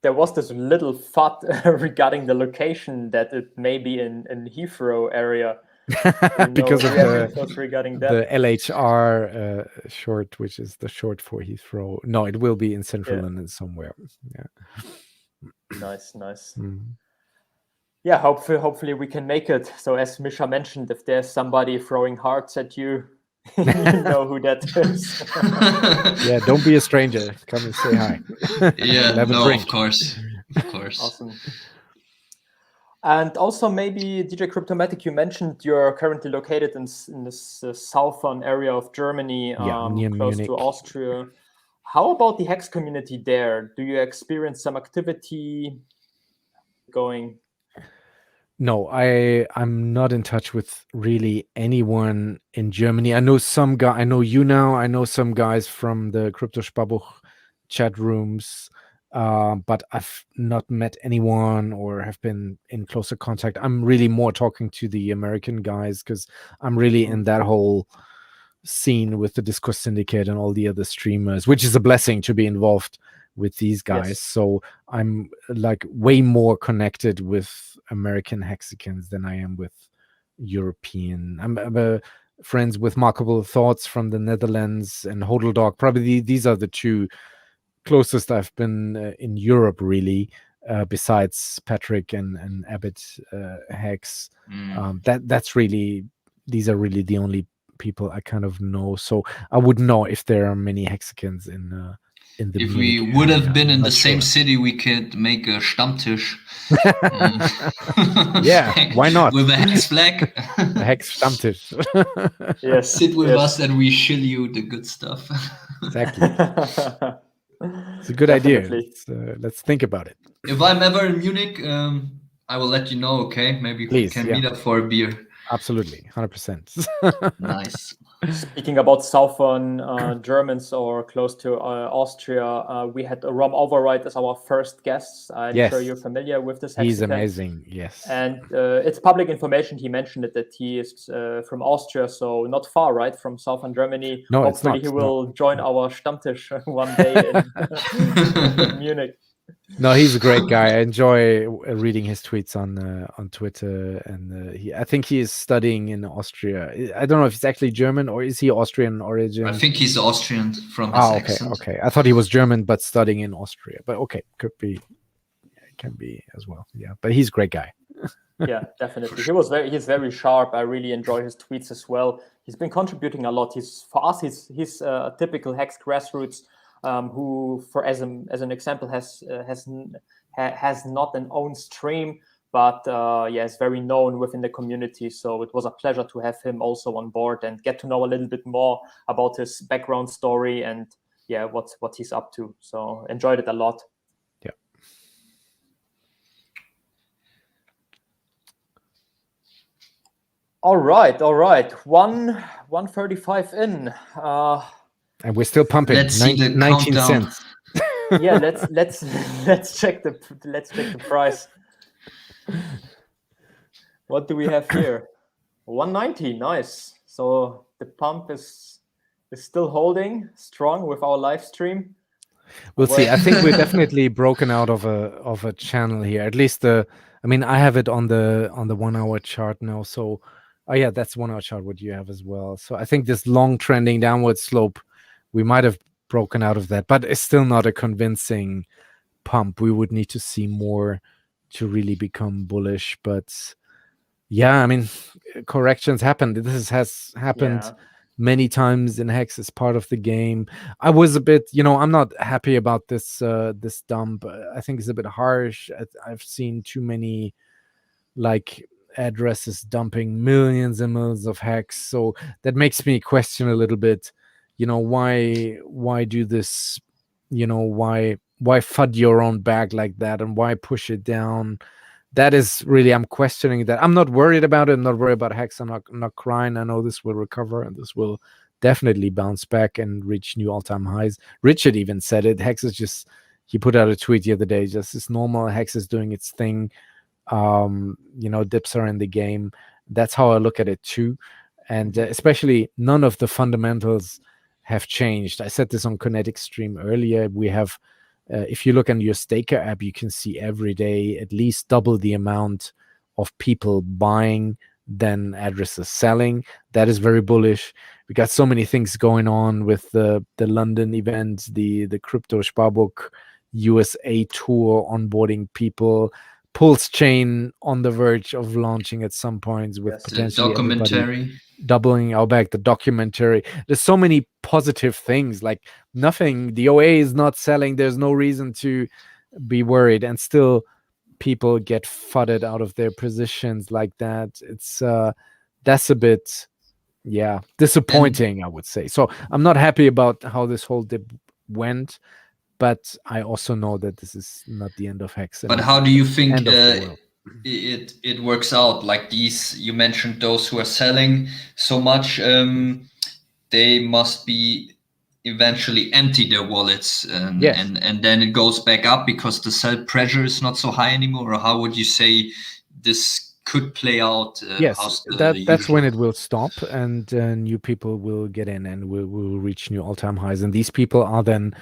There was this little FUD regarding the location, that it may be in Heathrow area. Because of regarding that? The LHR short, which is the short for Heathrow. No, it will be in Central London somewhere. Yeah. Nice. Yeah, hopefully we can make it. So as Misha mentioned, if there's somebody throwing hearts at you, you know who that is. Yeah, don't be a stranger. Come and say hi. Yeah, of course. Awesome. And also maybe DJ Cryptomatic, you mentioned you're currently located in this southern area of Germany, near close Munich. to Austria. How about the Hex community there? Do you experience some activity going? No, I'm not in touch with really anyone in Germany. I know some guy. I know you now. I know some guys from the Crypto Sparbuch chat rooms, but I've not met anyone or have been in closer contact. I'm really more talking to the American guys, because I'm really in that whole scene with the Discourse Syndicate and all the other streamers, which is a blessing to be involved with these guys. Yes. So I'm like way more connected with American Hexicans than I am with European. I'm friends with Markable Thoughts from the Netherlands and Hodl Dog. Probably these are the two closest I've been in Europe, really, besides Patrick and Abbott Hex. That's really, these are really the only people I kind of know. So I wouldn't know if there are many Hexicans in the if we would have been in the same city, we could make a Stammtisch. Yeah, why not? With a Hex flag. A Hex Stammtisch. Yes. Sit with us and we shill you the good stuff. Exactly. It's a good idea. Let's think about it. If I'm ever in Munich, I will let you know, okay? Maybe we can meet up for a beer. Absolutely, 100%. Nice. Speaking about southern Germans or close to Austria, we had Rom Override as our first guest. I'm sure you're familiar with this He's hexagon. amazing, yes. And it's public information. He mentioned it that he is from Austria, so not far, right, from southern Germany. No, hopefully it's not. he will join our Stammtisch one day in Munich. No, he's a great guy. I enjoy reading his tweets on Twitter, and I think he is studying in Austria. I don't know if he's actually German or is he Austrian origin. I think he's Austrian from his accent. Okay. I thought he was German but studying in Austria. But okay, can be as well. Yeah, but he's a great guy. Yeah, definitely. He's very sharp. I really enjoy his tweets as well. He's been contributing a lot. He's a typical Hex Grassroots. Who, as an example, has not an own stream, but is very known within the community. So it was a pleasure to have him also on board and get to know a little bit more about his background story and what he's up to. So enjoyed it a lot. Yeah. All right. 1:35 in. And we're still pumping. Let's see the 19 countdown. cents. Yeah, let's check the price. What do we have here? 190, nice. So the pump is still holding strong with our live stream. We'll see. I think we're definitely broken out of a channel here. At least I have it on the 1 hour chart now. So that's 1 hour chart what you have as well. So I think this long trending downward slope, we might have broken out of that, but it's still not a convincing pump. We would need to see more to really become bullish. But corrections happen. This has happened many times in Hex. It's part of the game. I was a bit, I'm not happy about this dump. I think it's a bit harsh. I've seen too many addresses dumping millions and millions of Hex, so that makes me question a little bit. Why do this? Why FUD your own bag like that, and why push it down? That is really, I'm questioning that. I'm not worried about it. I'm not worried about Hex. I'm not crying. I know this will recover and this will definitely bounce back and reach new all-time highs. Richard even said it. Hex is he put out a tweet the other day. Just it's normal. Hex is doing its thing. Dips are in the game. That's how I look at it too. And especially none of the fundamentals have changed. I said this on Kinetic Stream earlier. We have, if you look on your Staker app, you can see every day at least double the amount of people buying than addresses selling. That is very bullish. We got so many things going on with the London event, the Crypto Sparbook USA tour, onboarding people, Pulse Chain on the verge of launching at some points with potentially the documentary doubling our back, the documentary. There's so many positive things, nothing. The OA is not selling. There's no reason to be worried, and still people get fudded out of their positions like that. It's that's a bit disappointing, I would say. So I'm not happy about how this whole dip went, but I also know that this is not the end of Hex. But how do you think it works out? Like these, you mentioned those who are selling so much, they must be eventually empty their wallets, and then it goes back up because the sell pressure is not so high anymore. Or how would you say this could play out? Yes, that's when it will stop, and new people will get in and will reach new all-time highs, and these people are then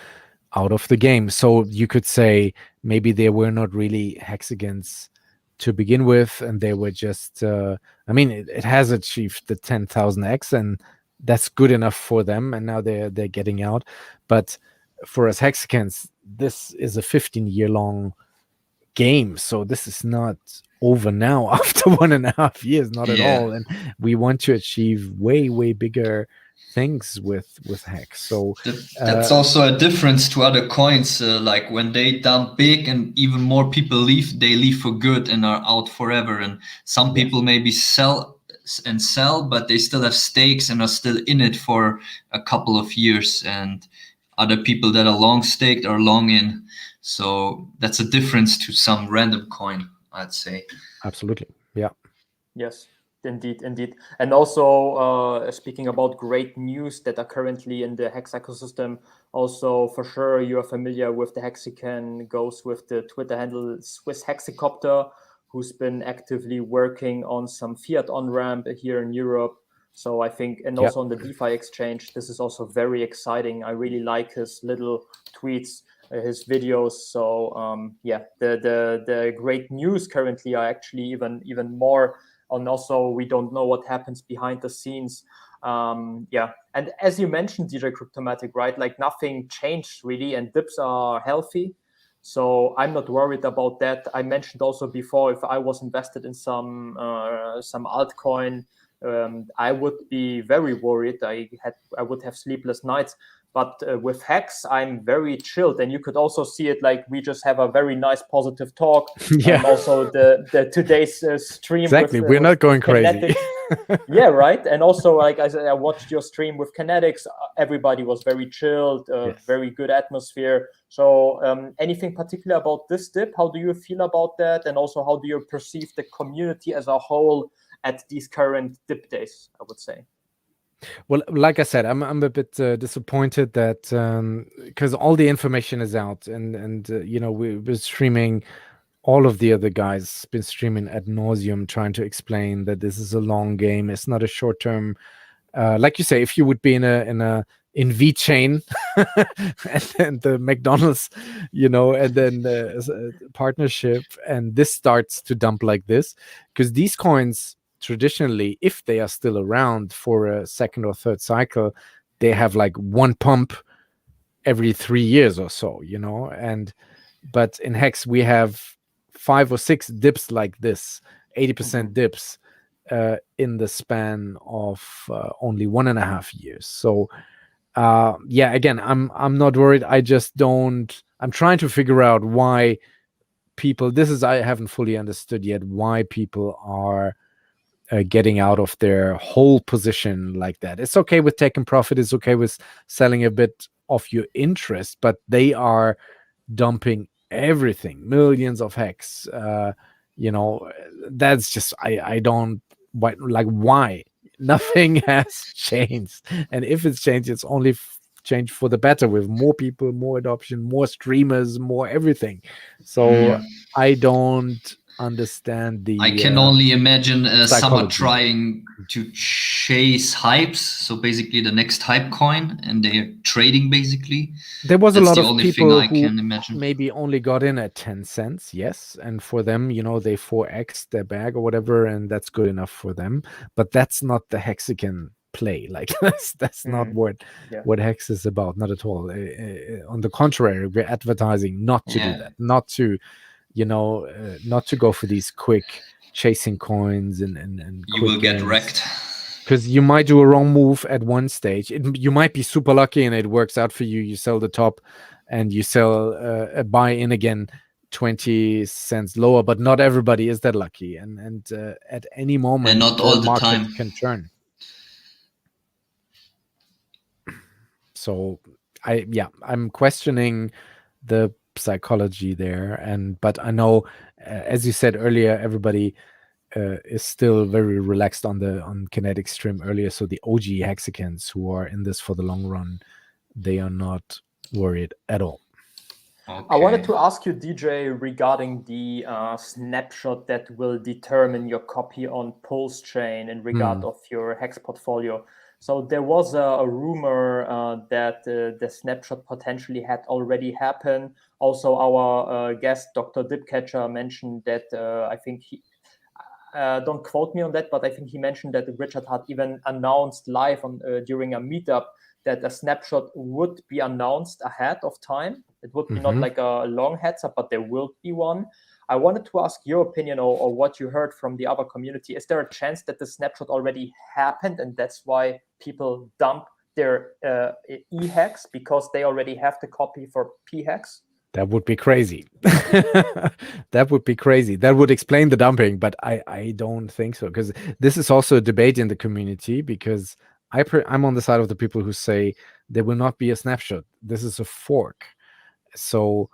out of the game. So you could say maybe they were not really hexagons to begin with, and they were just it has achieved the 10,000x, and that's good enough for them, and now they're getting out. But for us hexagons, this is a 15-year-long game, so this is not over now after 1.5 years, not at all. And we want to achieve way bigger things with Hex. So that's also a difference to other coins. Like when they dump big and even more people leave, they leave for good and are out forever. And some people maybe sell, but they still have stakes and are still in it for a couple of years. And other people that are long staked are long in. So that's a difference to some random coin, I'd say. Absolutely. Yeah. Yes. Indeed. And also, speaking about great news that are currently in the Hex ecosystem, also for sure you are familiar with the Hexagon goes with the Twitter handle Swiss Hexacopter, who's been actively working on some fiat on-ramp here in Europe. So I think, and also on the DeFi exchange, this is also very exciting. I really like his little tweets, his videos. So the great news currently are actually even more. And also, we don't know what happens behind the scenes. And as you mentioned, DJ Cryptomatic, right? Like nothing changed really, and dips are healthy. So I'm not worried about that. I mentioned also before, if I was invested in some altcoin, I would be very worried. I would have sleepless nights. But with Hex, I'm very chilled, and you could also see it. Like we just have a very nice, positive talk. Yeah. Also, the today's stream. Exactly, we're not going crazy. Yeah, right. And also, like I watched your stream with Kinetics. Everybody was very chilled, very good atmosphere. So, anything particular about this dip? How do you feel about that? And also, how do you perceive the community as a whole at these current dip days? I would say. Well, like I said, I'm a bit disappointed that because all the information is out, and we're streaming. All of the other guys been streaming ad nauseum, trying to explain that this is a long game. It's not a short term. Like you say, if you would be in a V chain and the McDonald's, and then partnership, and this starts to dump like this, because these coins traditionally, if they are still around for a second or third cycle, they have like one pump every 3 years or so, but in Hex we have 5 or 6 dips like this, 80% dips in the span of only 1.5 years. So again, I'm not worried. I just don't. I'm trying to figure out why people. I haven't fully understood yet why people are getting out of their whole position like that. It's okay with taking profit. It's okay with selling a bit of your interest, but they are dumping everything, millions of Hex. That's just I don't like why nothing has changed, and if it's changed, it's only changed for the better, with more people, more adoption, more streamers, more everything. So I don't understand the. I can only imagine someone trying to chase hypes. So basically, the next hype coin, and they're trading basically. There was a lot of people who maybe only got in at 10 cents, yes, and for them, they 4x their bag or whatever, and that's good enough for them. But that's not the Hexagon play. Like that's not what Hex is about. Not at all. On the contrary, we're advertising not to do that, not to. Not to go for these quick chasing coins and you will get wrecked, because you might do a wrong move at one stage. You might be super lucky and it works out for you. You sell the top and you sell a buy in again 20 cents lower, but not everybody is that lucky, and at any moment, and not all the time can turn. So I'm questioning the psychology there, but I know, as you said earlier, everybody is still very relaxed on Kinetic stream earlier. So the OG Hexagons who are in this for the long run, they are not worried at all. Okay. I wanted to ask you, DJ, regarding the snapshot that will determine your copy on Pulse Chain in regard of your Hex portfolio. So there was a rumor that the snapshot potentially had already happened. Also, our guest, Dr. Dipcatcher, mentioned that I think he, don't quote me on that, but I think he mentioned that Richard had even announced live during a meetup that a snapshot would be announced ahead of time. It would be not like a long heads up, but there will be one. I wanted to ask your opinion or what you heard from the other community. Is there a chance that the snapshot already happened and that's why people dump their e-hex because they already have the copy for p-hex? That would be crazy. That would be crazy. That would explain the dumping, but I don't think so, because this is also a debate in the community, because I'm on the side of the people who say there will not be a snapshot. This is a fork. So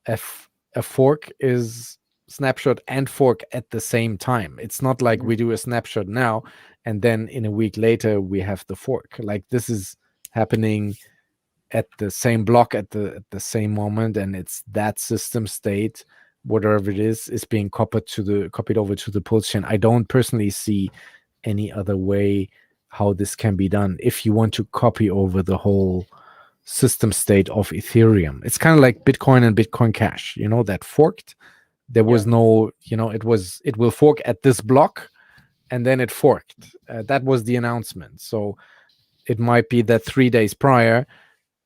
a fork is snapshot and fork at the same time. It's not like we do a snapshot now and then in a week later we have the fork. Like this is happening at the same block at the same moment, and it's that system state, whatever it is being copied over to the pulse chain. I don't personally see any other way how this can be done if you want to copy over the whole system state of Ethereum. It's kind of like Bitcoin and Bitcoin Cash, that forked. There was no, it will fork at this block and then it forked. That was the announcement. So it might be that 3 days prior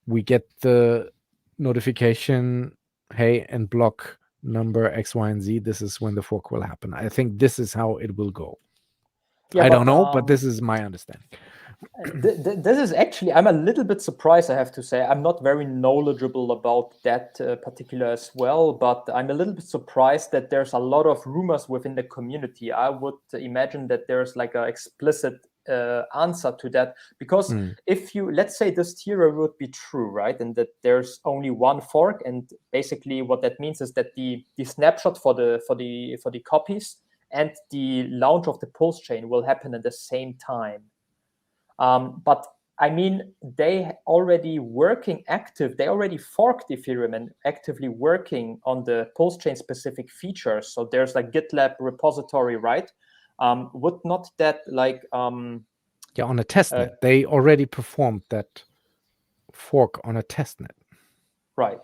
we get the notification, hey, and block number X, Y, and Z, this is when the fork will happen. I think this is how it will go. I don't know, but this is my understanding. This is actually, I'm a little bit surprised, I have to say. I'm not very knowledgeable about that particular as well, but I'm a little bit surprised that there's a lot of rumors within the community. I would imagine that there's like an explicit answer to that, because if you, let's say this theory would be true, right, and that there's only one fork, and basically what that means is that the snapshot for the copies and the launch of the pulse chain will happen at the same time. But I mean, they already forked Ethereum and actively working on the pulse chain specific features. So there's like GitLab repository, right? Would not that like on a testnet, they already performed that fork on a testnet, right?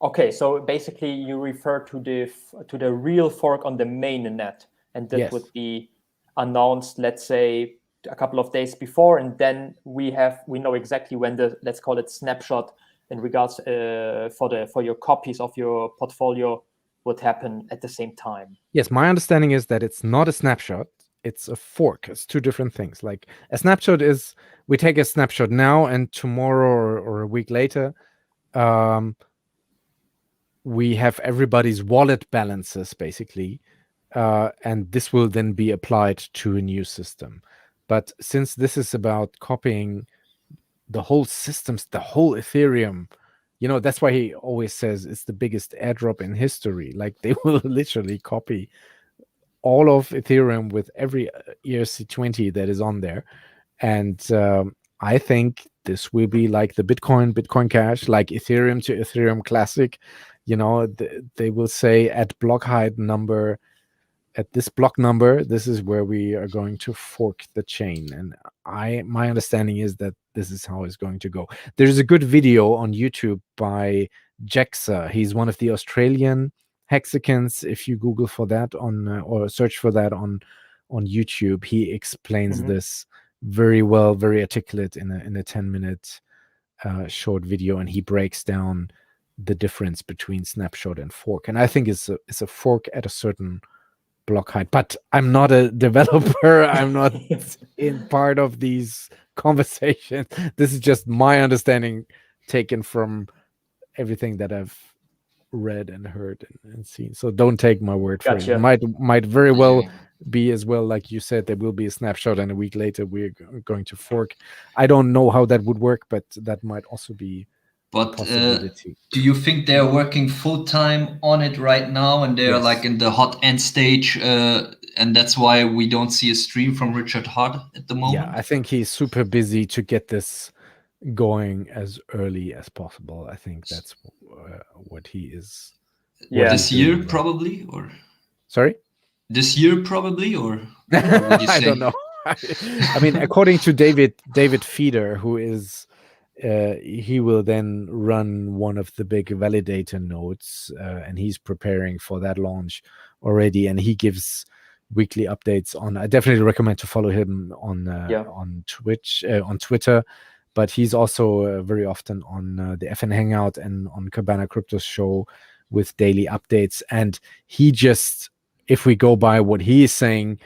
Okay, so basically you refer to the real fork on the main net, and that would be announced, let's say, a couple of days before, and then we know exactly when the, let's call it, snapshot in regards for your copies of your portfolio would happen at the same time. Yes, my understanding is that it's not a snapshot, it's a fork. It's two different things. Like a snapshot is, we take a snapshot now, and tomorrow or a week later we have everybody's wallet balances basically, and this will then be applied to a new system. But since this is about copying the whole systems, the whole Ethereum, that's why he always says it's the biggest airdrop in history. Like they will literally copy all of Ethereum with every ERC20 that is on there. And I think this will be like the Bitcoin Cash, like Ethereum to Ethereum Classic. They will say at block height number, at this block number, this is where we are going to fork the chain. And my understanding is that this is how it's going to go. There's a good video on YouTube by Jexa. He's one of the Australian hexagons. If you Google for that or search for that on YouTube, he explains this very well, very articulate in a 10-minute short video, and he breaks down the difference between snapshot and fork. And I think it's a fork at a certain block height, but I'm not a developer. I'm not in part of these conversations. This is just my understanding taken from everything that I've read and heard and seen. So don't take my word for it. It might very well be as well, like you said, there will be a snapshot and a week later we're going to fork. I don't know how that would work, but that might also be But do you think they're working full time on it right now, and they're like in the hot end stage, and that's why we don't see a stream from Richard Hod at the moment? Yeah, I think he's super busy to get this going as early as possible. I think that's what he is. Yeah, this year probably, or sorry, this year probably, or what would you say? I don't know. I mean, according to David Feeder, who is. He will then run one of the big validator nodes, and he's preparing for that launch already. And he gives weekly updates on. I definitely recommend to follow him on Twitch, on Twitter, but he's also very often on the FN Hangout and on Cabana Crypto's show with daily updates. And he just, if we go by what he is saying,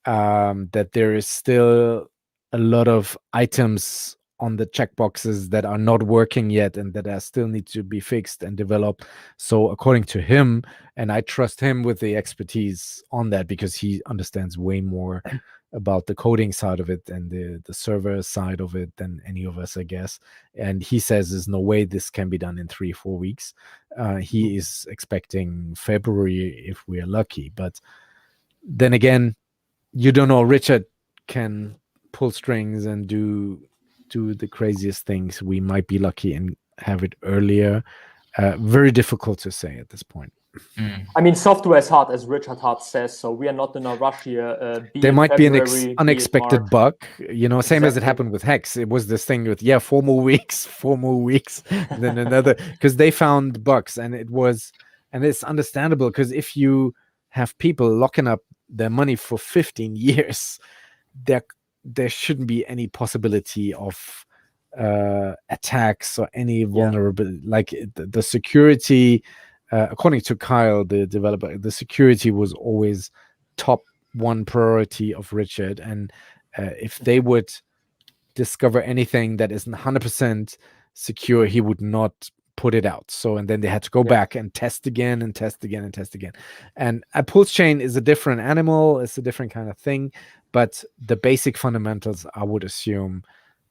that there is still a lot of items on the checkboxes that are not working yet and that still need to be fixed and developed. So according to him, and I trust him with the expertise on that because he understands way more about the coding side of it and the server side of it than any of us, I guess. And he says there's no way this can be done in 3-4 weeks. He is expecting February if we are lucky. But then again, you don't know. Richard can pull strings and do the craziest things. We might be lucky and have it earlier. Very difficult to say at this point. I mean, software is hard, as Richard Hart says, so we are not in a rush here. There might be an February, unexpected bug, same as it Exactly. happened with Hex. It was this thing with 4 more weeks, then another, because they found bugs, and it's understandable, because if you have people locking up their money for 15 years, there shouldn't be any possibility of attacks or any vulnerability. Like the security, according to Kyle, the developer, the security was always top one priority of Richard. And if they would discover anything that isn't 100% secure, he would not put it out. So, and then they had to go back and test again and test again and test again. And a pulse chain is a different animal. It's a different kind of thing. But the basic fundamentals, I would assume,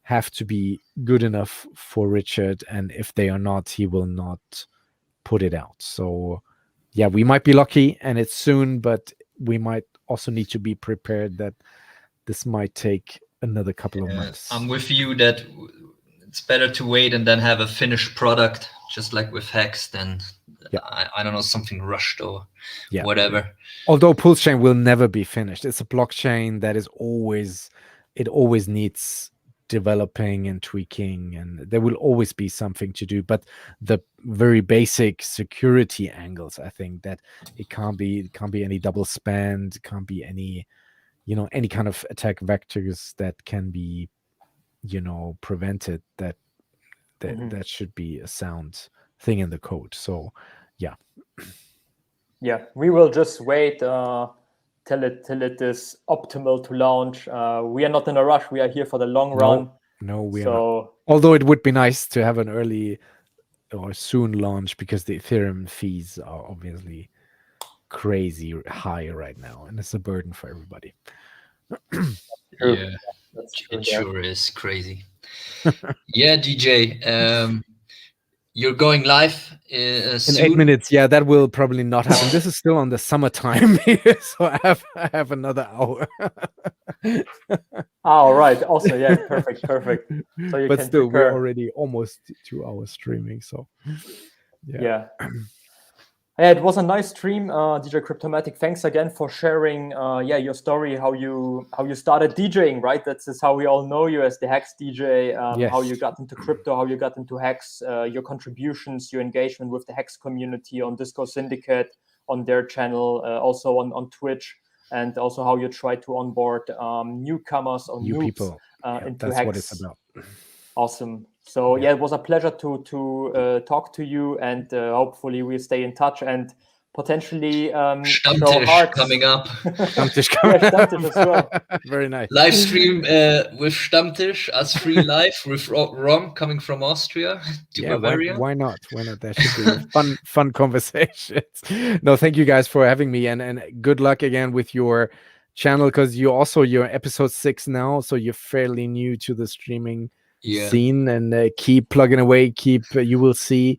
have to be good enough for Richard. And if they are not, he will not put it out. So yeah, we might be lucky and it's soon, but we might also need to be prepared that this might take another couple of months. I'm with you that it's better to wait and then have a finished product, just like with Hex, than I don't know, something rushed or whatever. Although pulse chain will never be finished. It's a blockchain that is always needs developing and tweaking, and there will always be something to do. But the very basic security angles, I think that it can't be any double spend, can't be any any kind of attack vectors that can be prevented. That should be a sound thing in the code. So we will just wait till it is optimal to launch. We are not in a rush. We are here for the long run. No, we are not. Although it would be nice to have an early or soon launch, because the Ethereum fees are obviously crazy high right now, and it's a burden for everybody. Yeah, it sure is crazy. Yeah, DJ, you're going live soon. In 8 minutes. Yeah, that will probably not happen. This is still on the summertime here, so I have another hour. All right. Also, yeah, perfect. So you but can still, prepare. we're already almost 2 hours streaming. So Yeah, it was a nice stream, DJ Cryptomatic. Thanks again for sharing your story, how you started DJing, right? That's how we all know you, as the Hex DJ, how you got into crypto, how you got into Hex, your contributions, your engagement with the Hex community on Disco Syndicate, on their channel, also on Twitch, and also how you try to onboard newcomers or new noobs, people into that's Hex. what it's about. Awesome. So it was a pleasure to talk to you, and hopefully we stay in touch and potentially show Stammtisch hearts. coming up. Stammtisch Stammtisch as well. Very nice. Live stream with Stammtisch, us free live with Rom coming from Austria to Bavaria. Why not? That should be fun conversations. No, thank you guys for having me, and good luck again with your channel, because you're episode 6 now, so you're fairly new to the streaming scene, and keep plugging away. You will see.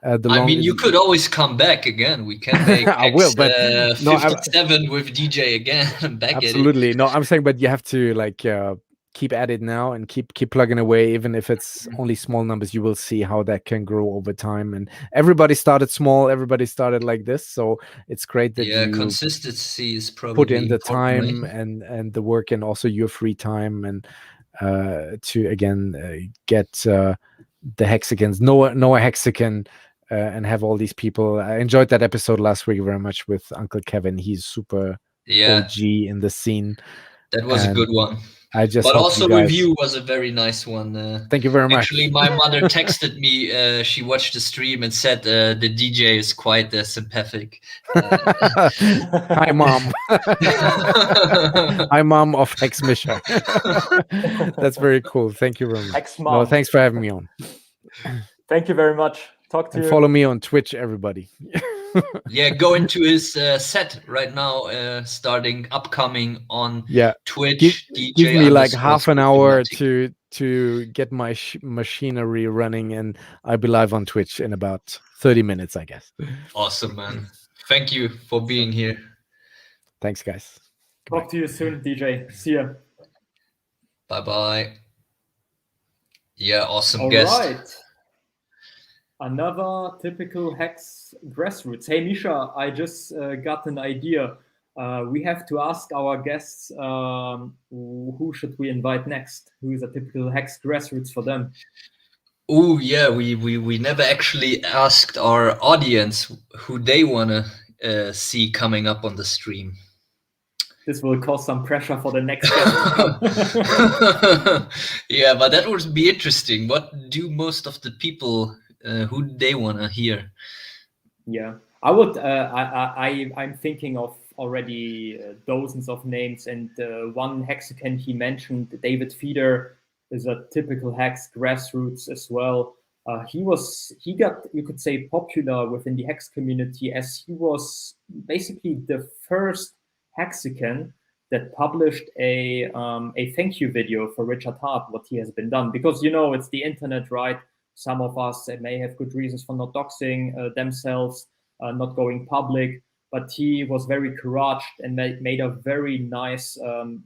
You could always come back again. We can make I will, but 57 with DJ again. Absolutely. No, I'm saying, but you have to keep at it now and keep plugging away, even if it's only small numbers. You will see how that can grow over time. And everybody started small. Everybody started like this, so it's great that you consistency is probably put in the time, right? and the work, and also your free time, and to again get the Hexicans, Noah Hexican, and have all these people. I enjoyed that episode last week very much with Uncle Kevin. He's super OG in the scene. That was a good one. But also with you was a very nice one. Thank you very much. Actually, my mother texted me. She watched the stream and said the DJ is quite sympathetic. Hi, Mom. Hi, Mom of Hex Misha. That's very cool. Thank you very much. Hex-Mom. No, thanks for having me on. Thank you very much. Talk to you. Follow me on Twitch, everybody. Yeah, go into his set right now, starting upcoming on Yeah, Twitch. give me like DJ half an hour _Cryptomatic. to get my machinery running, and I'll be live on Twitch in about 30 minutes, I guess. Awesome, man. Thank you for being here. Thanks, guys. Talk to you soon, DJ. See ya. Bye-bye. Yeah, awesome All guest. right. Another typical Hex Grassroots. Hey, Misha, I just got an idea. We have to ask our guests who should we invite next? Who is a typical Hex Grassroots for them? Oh yeah, we never actually asked our audience who they wanna see coming up on the stream. This will cause some pressure for the next guest to come. Yeah, but that would be interesting. What do most of the people who they wanna hear? Yeah, I would. I'm thinking of already dozens of names, and one hexagon he mentioned, David Feeder, is a typical Hex Grassroots as well. He got, you could say, popular within the Hex community, as he was basically the first hexagon that published a thank you video for Richard Hart, what he has been done, because it's the internet, right? Some of us may have good reasons for not doxing themselves, not going public, but he was very couraged and made a very nice,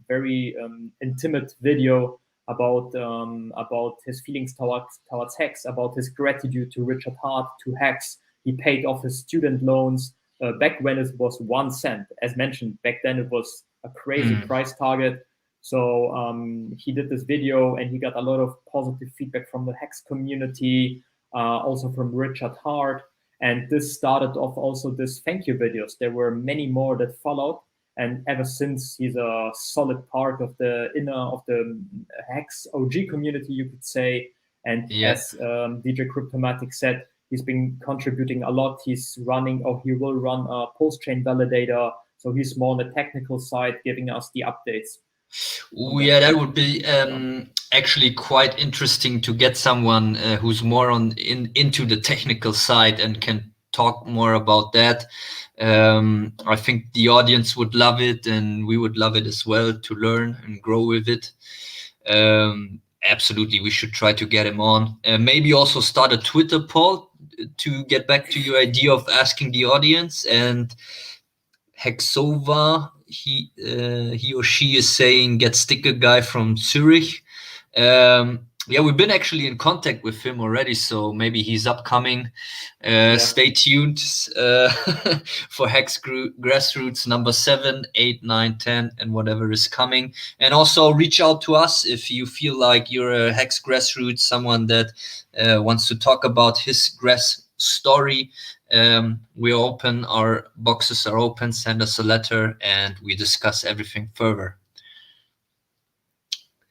very intimate video about his feelings towards Hex, about his gratitude to Richard Hart, to Hex. He paid off his student loans back when it was 1 cent. As mentioned, back then it was a crazy price target. So he did this video and he got a lot of positive feedback from the Hex community, also from Richard Hart. And this started off also this thank you videos. There were many more that followed. And ever since, he's a solid part of the Hex OG community, you could say. And as DJ Cryptomatic said, he's been contributing a lot. He's running, or he will run a pulse chain validator. So he's more on the technical side, giving us the updates. Oh yeah, that would be actually quite interesting to get someone who's more into the technical side and can talk more about that. I think the audience would love it, and we would love it as well to learn and grow with it. Absolutely, we should try to get him on. Maybe also start a Twitter poll to get back to your idea of asking the audience. And Hexova, he or she is saying get sticker guy from Zurich. Yeah, we've been actually in contact with him already, so maybe he's upcoming. Stay tuned for Hex Grassroots number 7, 8, 9, 10, and whatever is coming. And also reach out to us if you feel like you're a Hex Grassroots, someone that wants to talk about his grass story. We're open, our boxes are open, send us a letter and we discuss everything further.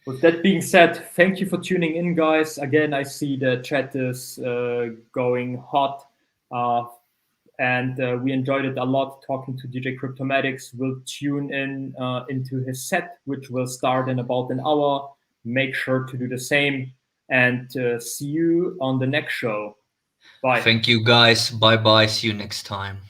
With that being said, thank you for tuning in, guys. Again, I see the chat is going hot, and we enjoyed it a lot talking to DJ Cryptomatics. We'll tune in into his set, which will start in about an hour. Make sure to do the same, and see you on the next show. Bye. Thank you, guys. Bye-bye. See you next time.